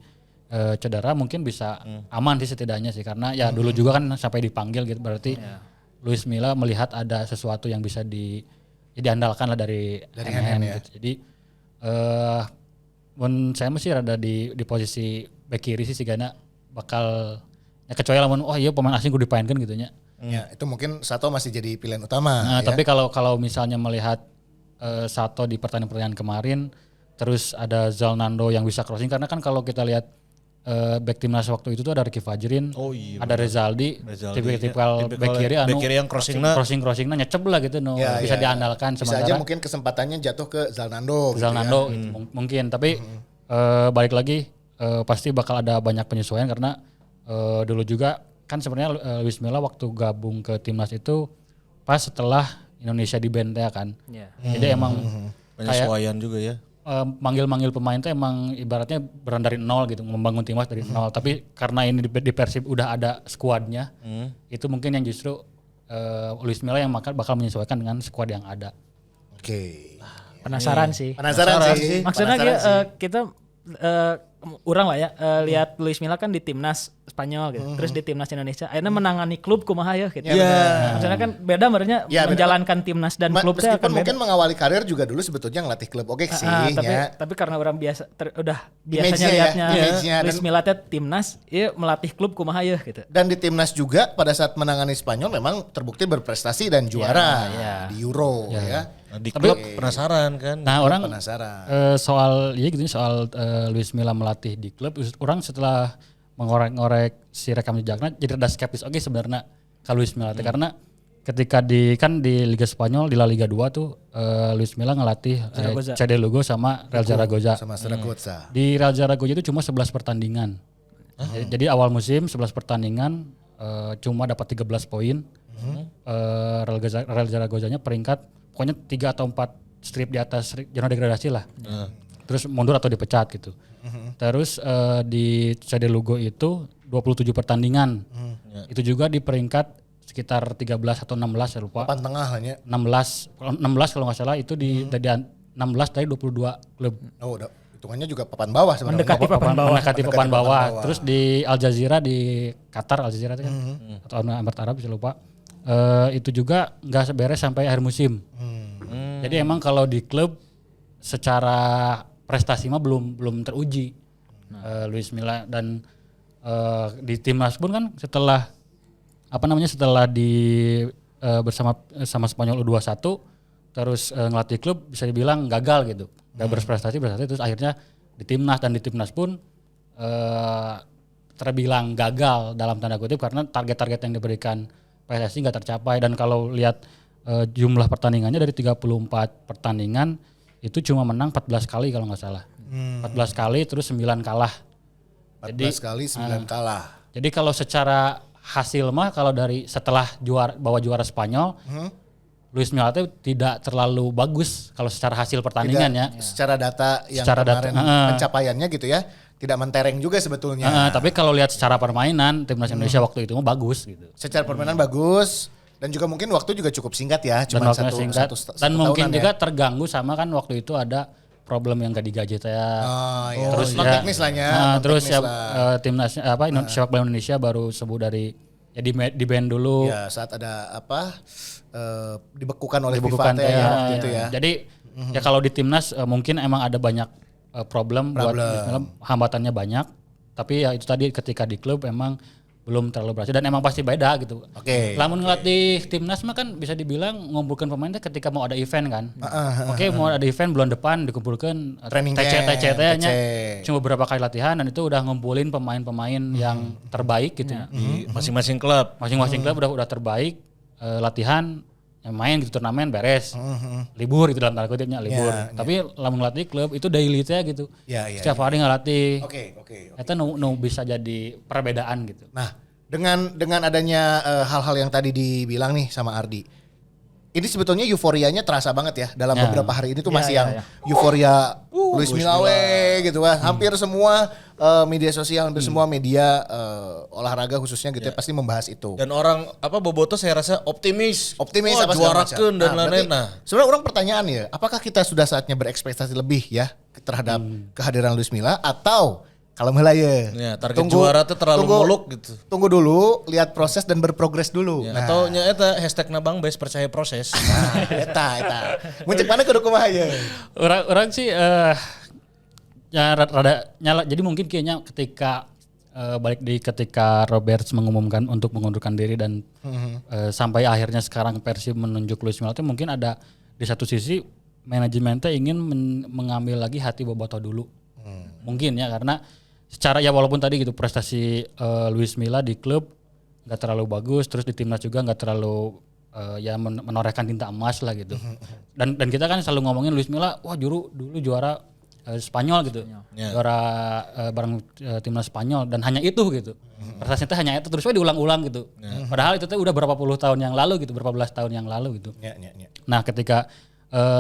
cedera mungkin bisa aman sih setidaknya sih, karena ya dulu juga kan sampai dipanggil gitu, berarti Luis Milla melihat ada sesuatu yang bisa diandalkan lah dari hand ya. gitu. Jadi saya masih rada di posisi back kiri sih karena bakal ya kecuali lamun iya pemain asing gue dipainkan gitu nya. Ya, itu mungkin Sato masih jadi pilihan utama. Nah, ya. tapi kalau misalnya melihat Sato di pertandingan kemarin, terus ada Zalnando yang bisa crossing, karena kan kalau kita lihat back timnas waktu itu tuh ada Ricky Fajrin, ada Rezaldi, tipikal back kiri yang crossingnya nyecep lah gitu, bisa diandalkan. Bisa aja mungkin kesempatannya jatuh ke Zalnando. Zalnando gitu ya. Mungkin, tapi balik lagi pasti bakal ada banyak penyesuaian karena dulu juga kan sebenarnya Luis Milla waktu gabung ke timnas itu pas setelah Indonesia di ban ya kan. Jadi emang penyesuaian juga ya. Manggil-manggil pemain tuh emang ibaratnya beran dari nol gitu, membangun timnas dari nol. Tapi karena ini di Persib udah ada skuadnya, itu mungkin yang justru Luis Milla yang bakal menyesuaikan dengan skuad yang ada. Oke. Penasaran sih. Penasaran sih. Maksudnya kita orang lah ya lihat Luis Milla kan di timnas Spanyol gitu, terus di timnas Indonesia, akhirnya menangani klub kumaha ya gitu. Maksudnya kan beda sebenarnya menjalankan timnas dan klubnya meskipun mungkin mengawali karir juga dulu sebetulnya ngelatih klub sih. Tapi karena orang udah biasanya lihatnya Luis Milla timnas, melatih klub kumaha ya gitu. Dan di timnas juga pada saat menangani Spanyol memang terbukti berprestasi dan juara di Euro ya. Di klub penasaran kan. Nah, orang penasaran. soal Luis Milla melatih di klub, orang setelah mengorek-ngorek si rekam jejaknya jadi ada skeptis sebenarnya kalau Luis Milla karena ketika di Liga Spanyol di La Liga 2 tuh Luis Milla ngelatih CD Lugo sama Real Zaragoza. Di Real Zaragoza itu cuma 11 pertandingan. Jadi awal musim 11 pertandingan cuma dapat 13 poin. Real Zaragozanya peringkat pokoknya 3 atau 4 strip di atas zona degradasi lah. Terus mundur atau dipecat gitu. Terus di CD Lugo itu 27 pertandingan. Itu juga di peringkat sekitar 13 atau 16 saya lupa. Papan tengah hanya. 16 kalau nggak salah itu di 16 dari 22 klub. Oh, hitungannya juga papan bawah sebenarnya. Mendekati papan bawah. Terus di Al Jazeera di Qatar, Al Jazeera itu kan atau Emirat Arab saya lupa. Itu juga nggak beres sampai akhir musim. Jadi emang kalau di klub secara prestasi mah belum teruji Luis Milla, dan di timnas pun kan setelah bersama Spanyol U21 terus ngelatih klub bisa dibilang gagal gitu, nggak berprestasi terus akhirnya di timnas pun terbilang gagal dalam tanda kutip karena target-target yang diberikan PSSI nggak tercapai. Dan kalau lihat jumlah pertandingannya dari 34 pertandingan itu cuma menang 14 kali kalau nggak salah. 14 kali terus 9 kalah. 14 kali 9 kalah. Jadi kalau secara hasil mah kalau dari setelah bawa juara Spanyol, Luis Milla itu tidak terlalu bagus kalau secara hasil pertandingannya. Secara data yang kemarin pencapaiannya gitu ya, tidak mentereng juga sebetulnya. Tapi kalau lihat secara permainan timnas Indonesia waktu itu mah bagus gitu. Secara permainan bagus. Dan juga mungkin waktu juga cukup singkat ya, cuma satu dan mungkin juga terganggu sama kan waktu itu ada problem yang gak digaji terus teknis lah ya. Terus timnas sepak bola Indonesia baru sembuh dari di ban dulu. Ya, saat ada dibekukan oleh FIFA gitu ya. Jadi ya kalau di timnas mungkin emang ada banyak problem. Buat hambatannya banyak. Tapi ya itu tadi ketika di klub emang belum terlalu berhasil dan emang pasti beda gitu. Lamun ngelatih timnas mah kan bisa dibilang ngumpulkan pemainnya ketika mau ada event kan. Mau ada event bulan depan dikumpulkan TC-nya cuma beberapa kali latihan dan itu udah ngumpulin pemain-pemain yang terbaik gitu di masing-masing klub. Masing-masing klub udah terbaik, latihan, main gitu, turnamen beres. Libur itu dalam tanda kutipnya libur. Tapi lamun ngelatih klub itu daily gitu. Setiap hari ngelatih. Itu bisa jadi perbedaan gitu. Nah, dengan adanya hal-hal yang tadi dibilang nih sama Ardi, ini sebetulnya euforianya terasa banget ya dalam beberapa hari ini tuh masih Ya, yang euforia Luis Milla gitu kan. Hmm. Hampir semua media sosial, hampir semua media olahraga khususnya gitu ya pasti membahas itu. Dan orang Bobotoh saya rasa optimis Wah, apa segala macam. juarakeun dan berarti lain-lain. Nah, sebenarnya orang pertanyaan ya, apakah kita sudah saatnya berekspektasi lebih ya terhadap kehadiran Luis Milla atau kalau heula ye. ya, target juara tuh terlalu muluk gitu. Tunggu dulu, lihat proses dan berprogres dulu. Ya, atau nya eta hashtagna Bang Bes percaya proses. Nah, eta. Muncul mana kudu kumaha ye? Orang sih ya rada nyala. Jadi mungkin kayaknya ketika ketika Roberts mengumumkan untuk mengundurkan diri dan sampai akhirnya sekarang Persib menunjuk Luis Milla itu mungkin ada di satu sisi manajemennya ingin mengambil lagi hati Bobotoh dulu. Mungkin ya karena secara ya walaupun tadi gitu prestasi Luis Milla di klub nggak terlalu bagus, terus di timnas juga nggak terlalu ya menorehkan tinta emas lah gitu. Dan kita kan selalu ngomongin Luis Milla, wah dulu juara Spanyol gitu, juara bareng timnas Spanyol dan hanya itu gitu. Prestasinya hanya itu terus diulang-ulang gitu. Padahal itu udah berapa puluh tahun yang lalu gitu, berapa belas tahun yang lalu gitu. Nah ketika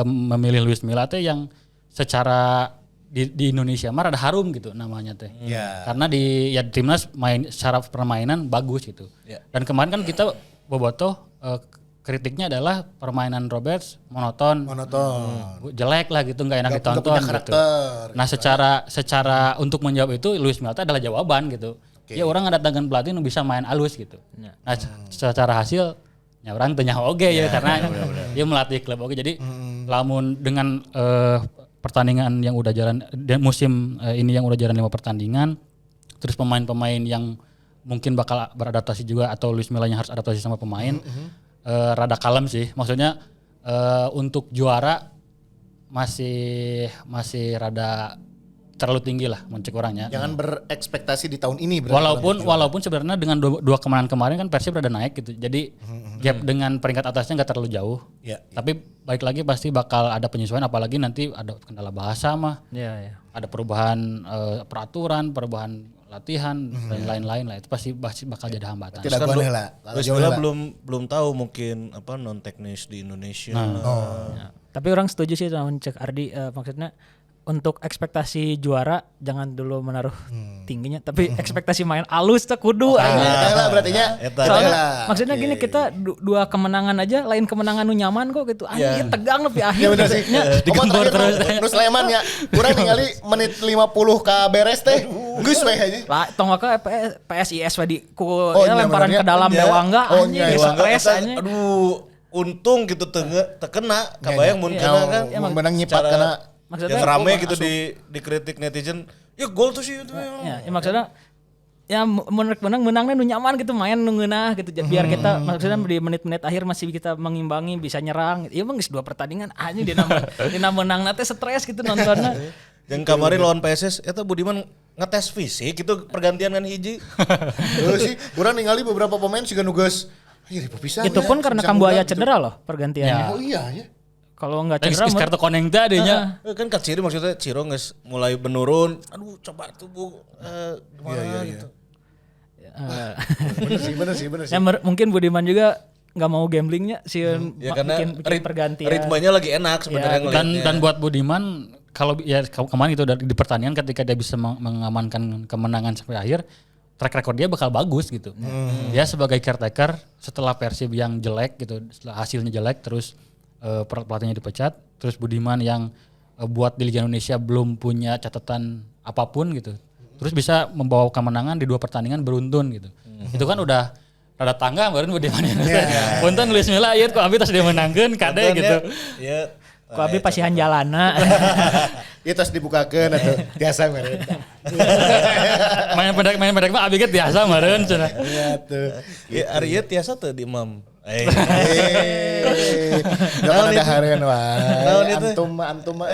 memilih Luis Milla teh yang secara di Indonesia mah rada harum gitu namanya teh. Karena di timnas main secara permainan bagus gitu. Dan kemarin kan kita Bobotoh kritiknya adalah permainan Roberts monoton. Jelek lah gitu, enggak enak ditonton gitu. Nah, secara untuk menjawab itu Luis Milla adalah jawaban gitu. Ya orang datangkan pelatih yang bisa main alus gitu. Nah, secara hasil ya orang tanya oge ya karena dia melatih klub oge. Jadi lamun dengan pertandingan yang udah jalan dan musim ini yang udah jalan 5 pertandingan, terus pemain-pemain yang mungkin bakal beradaptasi juga atau Luis Milla yang harus adaptasi sama pemain rada kalem sih. Maksudnya untuk juara masih rada terlalu tinggi lah mencek orangnya. Jangan berekspektasi di tahun ini. Walaupun sebenarnya dengan dua kemenangan kemarin kan Persib rada naik gitu. Jadi gap dengan peringkat atasnya nggak terlalu jauh. Tapi baik lagi pasti bakal ada penyesuaian apalagi nanti ada kendala bahasa mah. Ada perubahan peraturan, perubahan latihan dan lain-lain lah. Itu pasti bakal jadi hambatan. Tidak boleh lah. Luis Milla belum tahu mungkin non teknis di Indonesia. Tapi orang setuju sih sama cek Ardi maksudnya untuk ekspektasi juara jangan dulu menaruh tingginya tapi ekspektasi main alus tuh kudu lah berarti nya. Soalnya maksudnya gini kita dua kemenangan aja lain kemenangan nu nyaman kok gitu. Anjing tegang lebih akhir. Ya bener sih. Digembor terus. Terus Sleman ya. Urang ningali menit 50 ka beres teh. Geus we aja. Lah tong ka PSIS we di ku lemparan ke dalam Dewangga anjing stres anjing. Aduh, untung gitu terkena kabayang mun kena kan. Menang nyipat kena. Maksudnya yang rame gitu dikritik netizen, ya gol tuh sih itu. Ya maksudnya ya menangnya nu nyaman gitu main nu ngeunah gitu biar kita maksudnya di menit-menit akhir masih kita mengimbangi bisa nyerang. Iya geus 2 pertandingan anjing dina menangna teh stres gitu nontonnya. Yang kemarin lawan PSS eta Budiman ngetes fisik itu pergantian kan hiji. Terus sih urang ningali beberapa pemain siga nu geus itu pun karena Kambuaya cedera loh pergantiannya. Oh iya ya. Kalau nggak cedera kartu koneng teh adanya. Kan Ciro maksudnya Ciro nges mulai menurun. Aduh coba tuh Bu gimana gitu. Bener sih. Ya, mungkin Budiman juga nggak mau gamblingnya sih karena bikin pergantian. Ritmenya lagi enak sebenarnya dan buat Budiman kalau ya kemarin itu di pertandingan ketika dia bisa mengamankan kemenangan sampai akhir track record dia bakal bagus gitu. Dia sebagai caretaker setelah Persib yang jelek gitu, setelah hasilnya jelek terus pelatihnya dipecat, terus Budiman yang buat di Liga Indonesia belum punya catatan apapun gitu, terus bisa membawa kemenangan di 2 pertandingan beruntun gitu. Itu kan udah rada tangga baru Budiman. Untung Luis Milla ieu kok abi tas dia menangkeun kade gitu. Iya. Ku abi pasihan jalana. Ieu tos dibukakeun atuh biasa meureun. Main pendek mah abi ge biasa meureun cenah. Iya tuh. Ya Arya tiasa teu di Imam. Jangan ada harian wah. Antum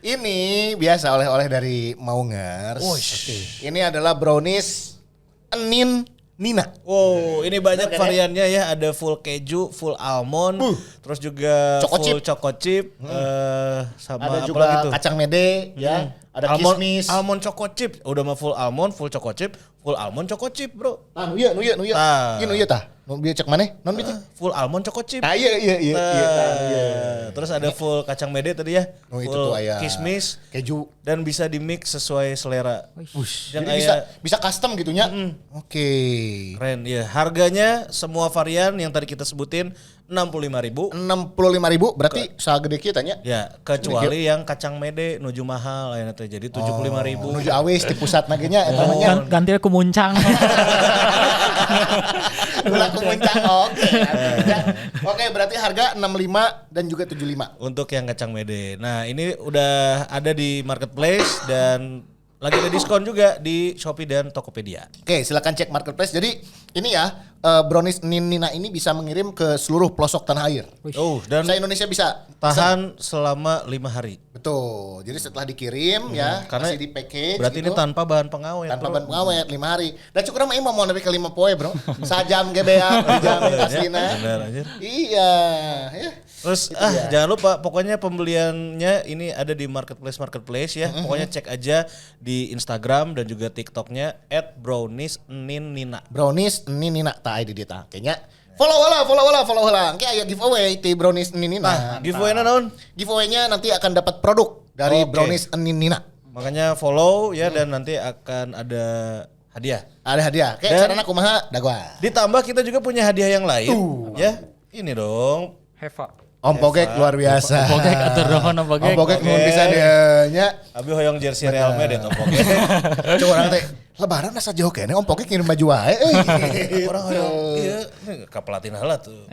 Ini biasa oleh-oleh dari Maungers. Ini adalah brownies Enin Nina. Wow, ini banyak variannya ya. Ada full keju, full almond, terus juga Choco full choco chip, sama ada apa juga gitu. kacang mede, ya. ada almond, kismis. almond choco chip. Udah mah full almond, full choco chip, full almond choco chip, Bro. Ah, nu ieu. Tah. Ieu nu ieu tah. Nu bieu cek maneh? Non bieu teh? Full almond choco chip. Ah iya. Terus ada full kacang mede tadi ya. Oh, itu full tuh aya kismis keju. dan bisa di mix sesuai selera. Jadi bisa custom gitu nya. Oke. Keren ya. Harganya semua varian yang tadi kita sebutin 65.000. 65.000 berarti sagede kieu tanya. Ya, kecuali yang kacang mede nuju mahal ya teh. Jadi 75.000. Menuju awis di pusat na ge nya eta mah nya. Ganti aku muncang. Ulah kemuncang oke. Oke, berarti harga 65 dan juga 75. Untuk yang kacang mede. Nah, ini udah ada di marketplace dan lagi ada diskon juga di Shopee dan Tokopedia. Oke, silakan cek marketplace. Jadi ini ya brownies Nina ini bisa mengirim ke seluruh pelosok tanah air. Oh, dan Se-Indonesia bisa. tahan selama 5 hari. Betul. Jadi setelah dikirim ya, Karena masih di package berarti gitu. ini tanpa bahan pengawet. Tanpa bro. bahan pengawet 5 hari. Dan cukup mah imam mau nepi ke 5 poe, Bro. Sajam gebea dijamin aslina. Benar anjir. Iya, ya. Terus jangan lupa pokoknya pembeliannya ini ada di marketplace ya. Pokoknya cek aja di Instagram dan juga TikToknya @browniesninina. Brownies Nina ta di dia ta. Kayaknya follow lah. Kayak aya giveaway ti Brownies Nina. Giveaway-nya naon? Giveaway-nya nanti akan dapat produk dari Oke. Brownies Nina. Makanya follow ya dan nanti akan ada hadiah. Ada hadiah. Kayak Dan- carana kumaha dagwa. Ditambah kita juga punya hadiah yang lain ya. Ini dong. Heva. Om Pogek luar biasa. Pogek atur dong Om Pogek. Om Pogek mun bisa dia nya. Abi hoyong jersey Real Madrid oke. Coba orang teh lebaran asa jauh kene Om Pogek ngirim baju wae. Orang hoyong iya ka pelatih heula tuh.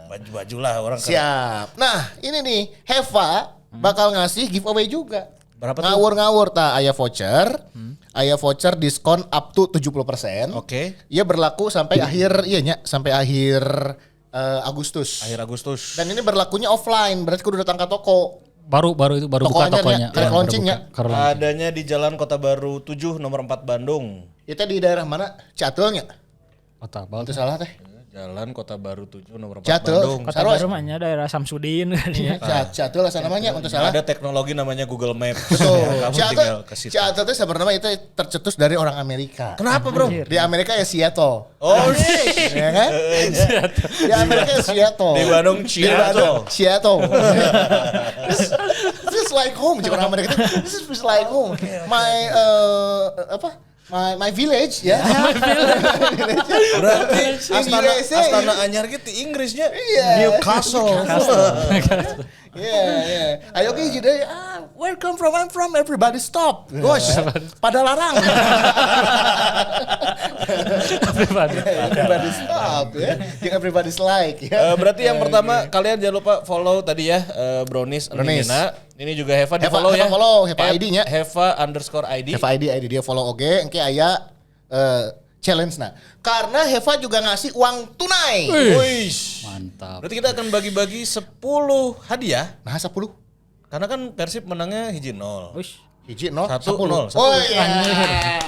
Baju-baju lah orang kan. Siap. Nah, ini nih Heva bakal ngasih giveaway juga. Berapa tuh? Ngawur-ngawur ta aya voucher. Aya voucher diskon up to 70%. Oke. Ia berlaku sampai akhir sampai akhir Agustus. Akhir Agustus. Dan ini berlakunya offline, berarti kudu datang ke toko. Baru buka Toko anyar tokonya. ya, karek Baru launchingnya. buka, karek launching. Adanya di Jalan Kota Baru 7 nomor 4 Bandung. Itu di daerah mana? Ciatulnya. Kota Itu salah teh. Jalan Kota Baru 7 nomor 4 Ciatul. Bandung. Kota Sarua. baru mahnya daerah Samsudin kan ya. Ciatul lah namanya untuk salah. Ada teknologi namanya Google Maps. Betul. Ya, kamu tinggal ke situ. Ciatul itu sebenarnya itu tercetus dari orang Amerika. Kenapa, Bro? Di Amerika ya Seattle. Oh, Ya kan? Di Amerika ya Seattle. Di Bandung Di Bandung, Seattle. Seattle. This is like home. Cuma orang Amerika itu, this is like home. My village ya. Berarti Astana, USA. Astana Anyar gitu Inggrisnya. Iya. Newcastle. Yeah. Ayo ke jadi where come from? I'm from everybody stop. Gosh, pada larang. Everybody stop ya. Yang everybody's like ya. Berarti yang pertama kalian jangan lupa follow tadi ya Brownies Nina. Ini juga Heva di follow ya. Heva ID-nya. Heva_ID. Heva ID dia follow oge engke aya challenge nah. Karena Heva juga ngasih uang tunai. Wih. Mantap. Berarti kita akan bagi-bagi 10 hadiah. Nah 10. Karena kan Persib menangnya 1-0. Ush. Hiji 0 1-0. 10. Oh iya.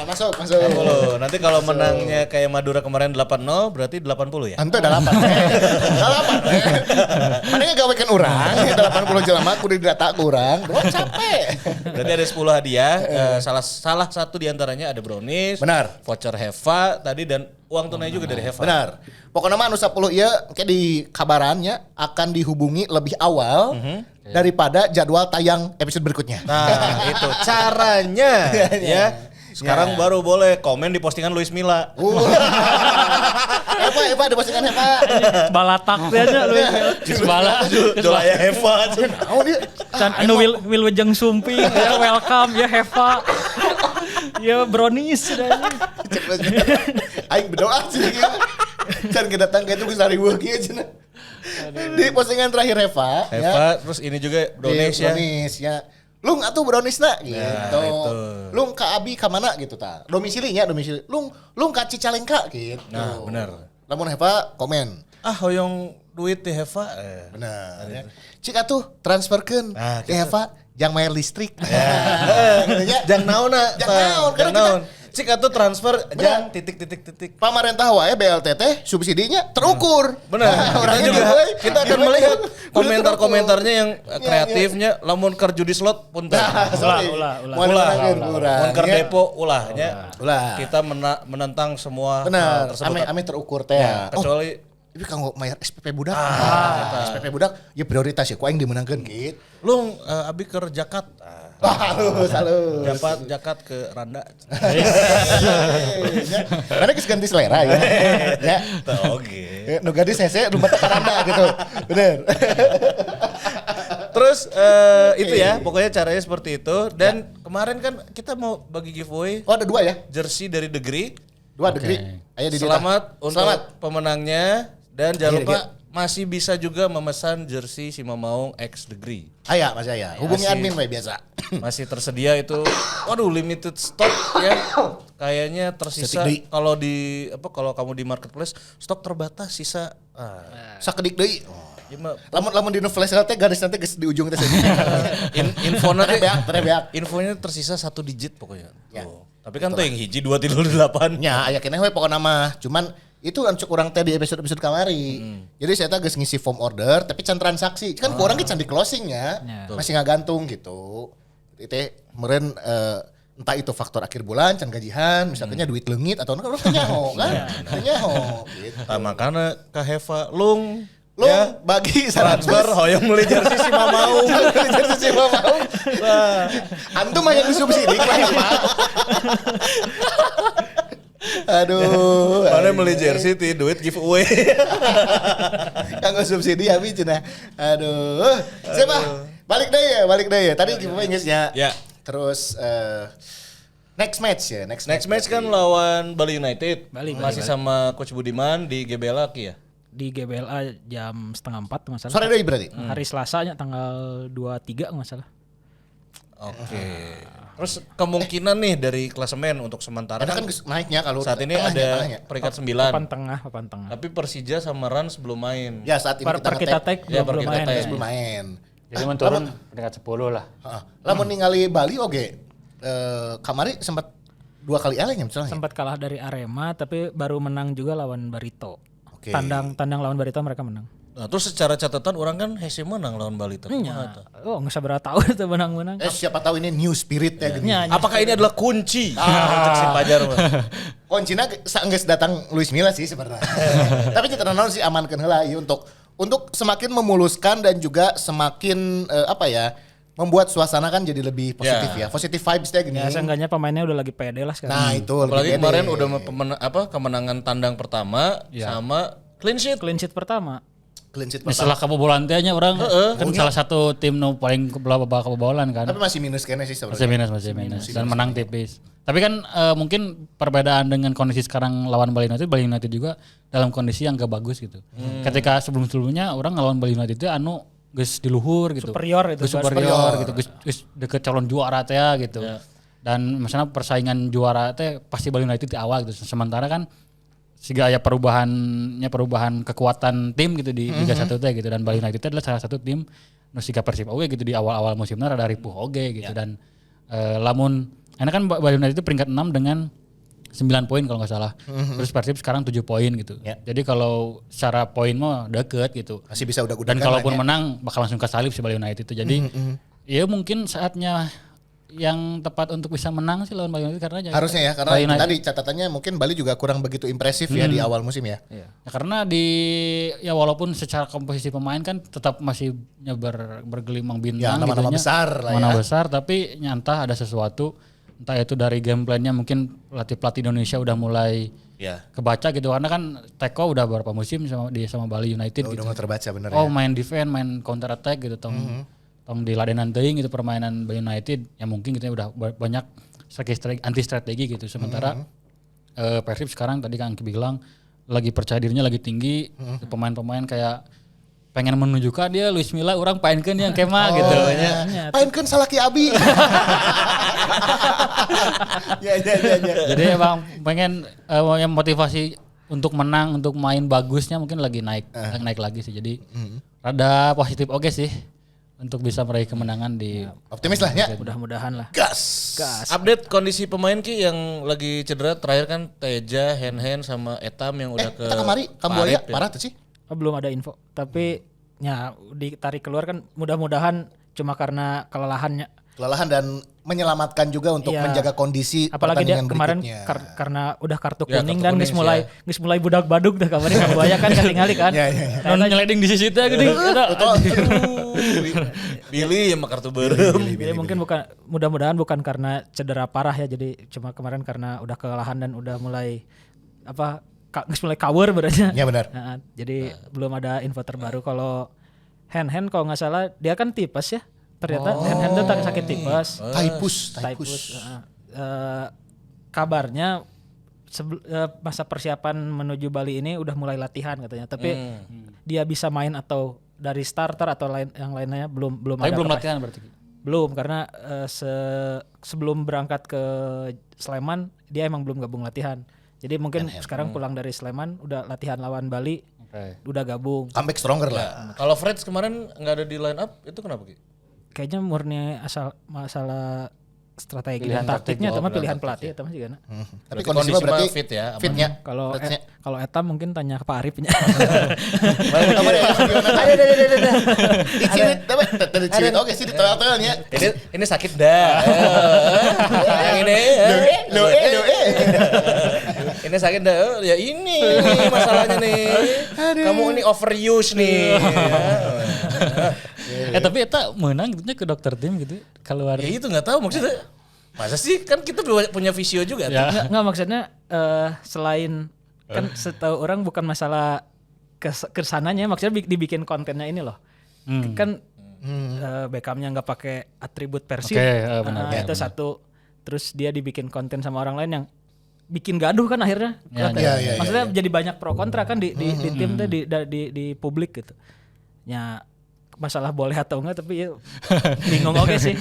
Masuk. 10. Nanti kalau menangnya kayak Madura kemarin 8-0 berarti 80 ya? Ante 8. 8. Mana gawekeun urang 80 jelema kudu didata ku urang. Doang capek. Berarti ada 10 hadiah. Salah satu diantaranya ada brownies. Benar. Voucher Heva tadi dan uang tunai juga dari Heva. Benar. Pokoknya mah anu 10 ieu kayak di kabarannya akan dihubungi lebih awal daripada jadwal tayang episode berikutnya. Nah itu caranya ya. Sekarang baru boleh komen di postingan Luis Milla. Eva ada postingan Eva. Balatak dia nya lu. Bala. Dolaya Heva. Oh dia Can anu Wilwejeng Sumping ya welcome ya Heva. Ya brownies dah. aing berdoa sih. Can kedatang ke itu geus hari weuh kieu cenah. Di postingan terakhir Eva, Heva terus ini juga brownies ya. Brownies ya. Lung atuh browniesna gitu. itu. Lung ka abi ka mana gitu ta. Domisilinya domisili. Lung ka Cicalengka gitu. Nah benar. Lamun Heva komen. Ah hoyong duit di Heva. Benar ya. Cik atuh transferkeun Nah, ke Heva jang bayar listrik. Jang naon na. Jang naon karena Cik atuh transfer jang titik. Pamarentah wae BLT subsidinya terukur. Benar. Orangnya Kita juga giveaway, kita akan giveaway melihat udah komentar-komentarnya yang Iya, kreatifnya lamun keur judi slot punten. Ulah. Mun keur depo ulahnya. Ulah. Kita menentang semua hal Benar. tersebut. Ame terukur teh. Kecuali Ini kanggo mayar SPP budak. SPP budak ya prioritas ya ku aing dimenangkeun gitu. lu abi keur jakat. Halus. Jakat ke Randa. Karena geus ganti selera ya. Ya. Oke. Nu gadis hese rumah Randa gitu. Bener. Terus itu ya, pokoknya caranya seperti itu. Dan kemarin kan kita mau bagi giveaway Oh ada 2 ya? jersey dari Degree. 2 degree. Ayo di Selamat untuk Selamat. pemenangnya dan jangan Iya, lupa masih bisa juga memesan jersey si Mamaung X Degree. Aya Mas Aya. Hubungi Masih- admin we biasa. Masih tersedia itu. Waduh, limited stock ya. Kayaknya tersisa Setik deui. kalau kamu di marketplace stok terbatas sisa Sakedik deui. lima- Lamun di flash teh garis nanti geus di ujung teh. infonya Terebeak. infonya tersisa 1 digit pokoknya. Ya. Tuh. Tapi kan tuh yang hiji 238. Nya aya keneh we pokona mah. Cuman itu ancuk urang teh di episode kamari. Jadi saya teh geus ngisi form order tapi can transaksi. Kan ku urang ge can di closing nya. Masih ngagantung gitu. Itu teh meureun entah itu faktor akhir bulan can gajihan, misalnya duit leungit atau urang teh nyaho kan. Teu nyaho gitu. Nah, makanya Kak Heva lung Lu ya, bagi transfer hoyong beli jersey si Mamaung. Jadi sih mau. Antum mah yang disubsidi Pak. Aduh. Mana beli jersey ti duit giveaway. Kanggo subsidi habis cenah. Aduh. Siapa? Balik deh ya. Tadi giveaway geus nya. Ya. Terus next match ya. Next match kan lawan Bali United. Bali. Masih sama Coach Budiman di GBLA Ki ya. Di GBLA jam 3:30 nggak salah. Sore deui berarti. Hari Selasanya tanggal 23 nggak salah. Oke. Terus kemungkinan nih dari klasemen untuk sementara Karena kan kan geus naiknya kalau saat ini tengahnya. ada peringkat 9. Papan tengah. Tapi Persija sama Rans belum main. Ya saat ini Per kita tag Ya, belum per kita main. tag. ya. belum main. Jadi menurun peringkat 10 lah. Heeh. Lamun ningali Bali oge kamari sempat 2 kali eleh nya misalnya. Sempat kalah dari Arema tapi baru menang juga lawan Barito. Oke. Tandang lawan Barito mereka menang. Nah, terus secara catatan orang kan hese menang lawan Bali tuh. Oh nggak sabar tahu itu menang-menang. Siapa tahu ini new spirit ya gini. Nya, Apakah ini adalah kunci? Cek si Pajar mah. Kuncina geus datang Luis Milla sih sebenarnya. Tapi kita naon sih amankeun heula ieu untuk semakin memuluskan dan juga semakin membuat suasana kan jadi lebih positif ya. Positif vibes deh gini. Ya seenggaknya pemainnya udah lagi pede lah sekarang. Nah, itu Apalagi lebih kemarin pede. udah kemenangan tandang pertama sama clean sheet. Clean sheet pertama. Clean sheet Ini pertama. setelah kebobolan teh nya orang kan salah satu tim nu paling babak kebobolan kan. Tapi masih minus kayaknya sih sebenarnya. Masih minus dan menang tipis. Tapi kan mungkin perbedaan dengan kondisi sekarang lawan Bali United juga dalam kondisi yang gak bagus gitu. Ketika sebelum-sebelumnya orang lawan Bali United itu geus di luhur gitu. Superior itu, Geus superior gitu. Geus deket calon juara teh gitu. Dan misalnya persaingan juara teh pasti Bali United di awal gitu. Sementara kan siga aya perubahan kekuatan tim gitu di Liga 1 teh gitu, dan Bali United adalah salah satu tim nu siga Persib oge gitu di awal-awal musimnya rada ripuh oge gitu. Dan lamun enak kan Bali United itu peringkat 6 dengan 9 poin kalau nggak salah. Terus Persib sekarang 7 poin gitu. Jadi kalau secara poin mah deket gitu. Masih bisa udah Dan kalaupun menang bakal langsung kesalip si Bali United itu. Jadi ya mungkin saatnya yang tepat untuk bisa menang sih lawan Bali United karena harusnya ya, karena Bali United- tadi catatannya mungkin Bali juga kurang begitu impresif ya di awal musim ya. Ya, karena walaupun secara komposisi pemain kan tetap masih bergelimang Ya, bintang nama-nama gitu nya. besar lah Nama ya. besar, tapi nyantah ada sesuatu, entah itu dari game plan-nya mungkin pelatih Indonesia udah mulai Ya. kebaca gitu, karena kan Teko udah beberapa musim sama Bali United Udah gitu. mau terbaca bener Oh ya. main defense, main counter attack gitu, tong diladenan teuing gitu permainan Bali United, ya mungkin gitu ya udah banyak anti strategi gitu. Sementara Persib sekarang tadi kan bilang lagi percaya dirinya lagi tinggi, pemain-pemain kayak pengen menunjukkan dia Luis Milla orang painkeun yang kema gitu. Painkeun salaki abi. Ya. Jadi emang pengen yang motivasi untuk menang, untuk main bagusnya mungkin lagi naik lagi sih. Jadi rada positif oke sih untuk bisa meraih kemenangan di Optimis lah ya. Mudah-mudahan lah. Gas. Update kondisi pemain Ki yang lagi cedera terakhir kan Teja, Hen sama Etam yang udah ke Kita kemari Kamboya Parit ya. parah tuh sih. Belum ada info, tapi ya ditarik keluar kan mudah-mudahan cuma karena kelelahannya. Kelelahan dan menyelamatkan juga untuk Iya. menjaga kondisi Apalagi dia pertandingan kemarin berikutnya. karena udah kartu Ya, kuning kartu dan kuning geus mulai budak baduk dah kabarnya Kamboya kan ketinggali kan. Iya. non nyeleding di sisi teh geuning. Billy sama kartu berem. Jadi mungkin bukan mudah-mudahan bukan karena cedera parah ya, jadi cuma kemarin karena udah kelelahan dan udah mulai geus mulai cover berarti. Iya benar. Nah, jadi belum ada info terbaru kalau Hen kalau nggak salah dia kan tipes ya. Ternyata Hen tuh sakit tipes. Typhus. Kabarnya masa persiapan menuju Bali ini udah mulai latihan katanya. Tapi dia bisa main atau dari starter atau yang lainnya belum Tapi ada. belum latihan berarti. Belum karena sebelum berangkat ke Sleman dia emang belum gabung latihan. Jadi mungkin sekarang pulang dari Sleman udah latihan lawan Bali, udah gabung. Comeback stronger lah. Kalau Freds kemarin nggak ada di line up itu kenapa Ki? Kayaknya murni masalah strategi Pilihan dan taktiknya taktik, atau pilihan pilihan pelatih atau juga. Tapi Berarti kondisinya kondisi berarti mah fit ya, aman. fitnya. Kalau Eta mungkin tanya ke Pak Arifnya. Dicirit, tapi dicirit oke sih ditoel-toelnya. Ini sakit dah. Yang ini. Ini sakit dah. Ya ini masalahnya nih. Kamu ini overuse nih. Tapi eta menang gitunya ke dokter tim gitu keluar. Ya itu nggak tahu maksudnya. Masa sih kan kita punya visio juga. Ya. Nggak maksudnya selain kan setahu orang bukan masalah kesananya, maksudnya dibikin kontennya ini loh. Kan Beckhamnya nggak pakai atribut Persib. Benar. Itu satu. Terus dia dibikin konten sama orang lain yang bikin gaduh kan akhirnya. Ya. Maksudnya jadi banyak pro kontra kan di tim tuh di publik gitu. Ya masalah boleh atau enggak tapi ya bingung oke sih.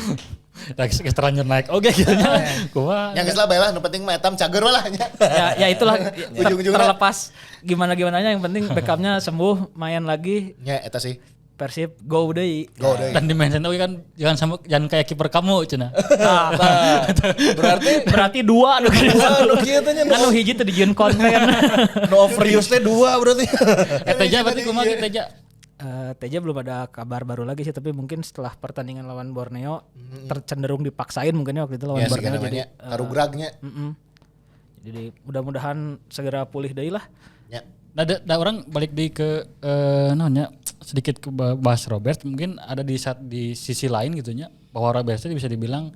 Terlanjur naik oke gitu nya. Gua Yang geus lah bae lah, nu penting mah etam cager lah nya. ya itulah Ujung-ujungnya. terlepas gimana-gimananya yang penting Beckhamnya sembuh main lagi Nya eta sih. Persib go deui. Go deh. dan di mention oke kan jangan kayak kiper kamu cenah. Berarti dua nu Lu kieu teh nya kan nu hiji teh dijieun konten. no overuse teh 2 berarti. Teja berarti kumaha gitu Teja. Teja belum ada kabar baru lagi sih, tapi mungkin setelah pertandingan lawan Borneo tercenderung dipaksain mungkin ya waktu itu lawan Ya sih Borneo namanya karugragnya. jadi mudah-mudahan segera pulih deui lah. Ya. Nah, ada orang balik di ke sedikit ke bahas Robert, mungkin ada di sisi lain gitunya bahwa Robert itu bisa dibilang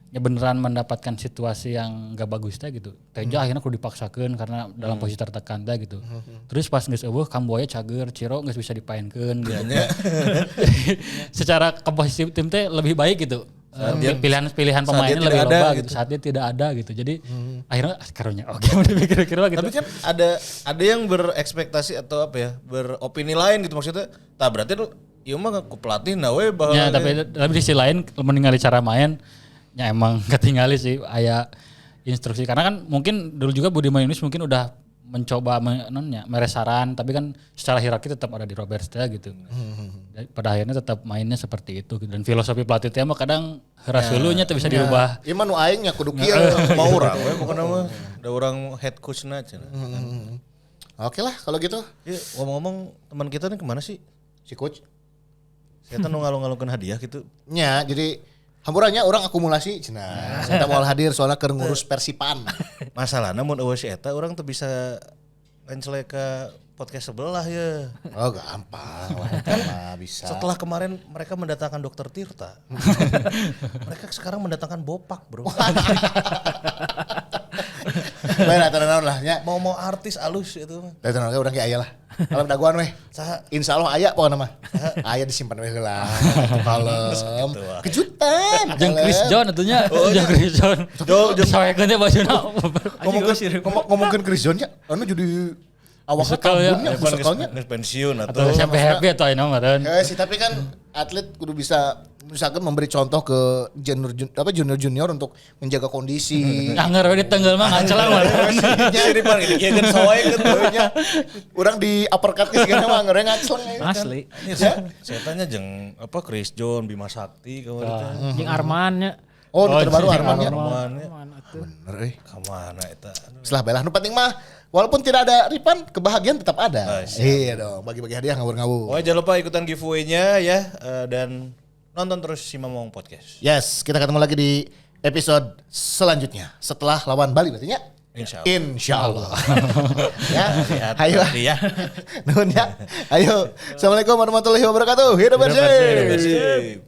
ya beneran mendapatkan situasi yang gak bagus teh gitu. Teja akhirnya kudu dipaksakeun karena dalam posisi tertekan teh gitu. Terus pas geus eueuh Kamboya cager, Ciro geus bisa dipaenkeun gitu. Secara komposisi tim teh lebih baik gitu. Pilihan pemainnya lebih loba gitu. Saat dia tidak ada gitu. Jadi akhirnya karunya oke udah mikir-mikir gitu. Tapi kan ada yang berekspektasi atau apa ya, beropini lain gitu maksudnya. Tah berarti ieu mah ku pelatih na we bahwa Ya, tapi di sisi lain meninggali cara main ya emang ketinggali sih aya instruksi karena kan mungkin dulu juga Budiman Yunus mungkin udah mencoba meresaran tapi kan secara hierarki tetap ada di Robert Stea gitu. Pada akhirnya tetap mainnya seperti itu dan filosofi pelatih teh mah kadang heras heulunya tuh bisa dirubah. Ieu mah nu aing nya kudu kieu. mau urang we pokona mah. Da urang head coach-na cenah. Oke lah kalau gitu. Ya, ngomong-ngomong teman kita nih kemana sih? Si coach. Saya tuh ngalung-ngalungkeun hadiah gitu. Nya jadi hamburannya orang akumulasi cenah. Saya mau hadir soalnya keur ngurus Persipan. Masalahna mun eueuh si eta urang teu bisa ngencele ke podcast sebelah ya. Oh gampang lah bisa. Setelah kemarin mereka mendatangkan Dokter Tirta. Mereka sekarang mendatangkan Bopak, Bro. Bae lah tenan lah nya. Mau artis alus itu. Da tenan urang ge aya lah. Kalau daguan weh. Insyaallah aya pokona mah. Aya disimpan we heula. Kalem. Kejutan. Jeung Chris John atunya. Jeung Chris John. Sawekeun teh bajuna. Ngomongkeun Chris John nya anu jadi awak Musikal ya. kabunnya musikalnya. Geus pensiun Atau sampai happy atau aya mah Sih tapi kan atlet kudu bisa misalkan memberi contoh ke junior untuk menjaga kondisi. Anger we di Teunggel mah ngacelang mah. Si Ripan ini kieu kan soe kan Nya urang di uppercut geus kana mah ngeureung ngaceleng. Asli. Saya tanya jeung apa Chris John, Bima Sakti kemarin. Jeung Arman nya. Oh, nu terbaru Armannya. Bener Bener Kamana eta? Setelah belah nu penting mah walaupun tidak ada Ripan, kebahagiaan tetap ada. Siap. Iya dong, bagi-bagi hadiah ngawur-ngawur. Oh, jangan lupa ikutan giveaway-nya ya dan nonton terus si Mamong Podcast. Yes, kita ketemu lagi di episode selanjutnya setelah lawan Bali berarti ya. Insyaallah. Ya, ayo. Ya. Nuhun ya. Ayo. Assalamualaikum warahmatullahi wabarakatuh. Hidup bersih. Bersih.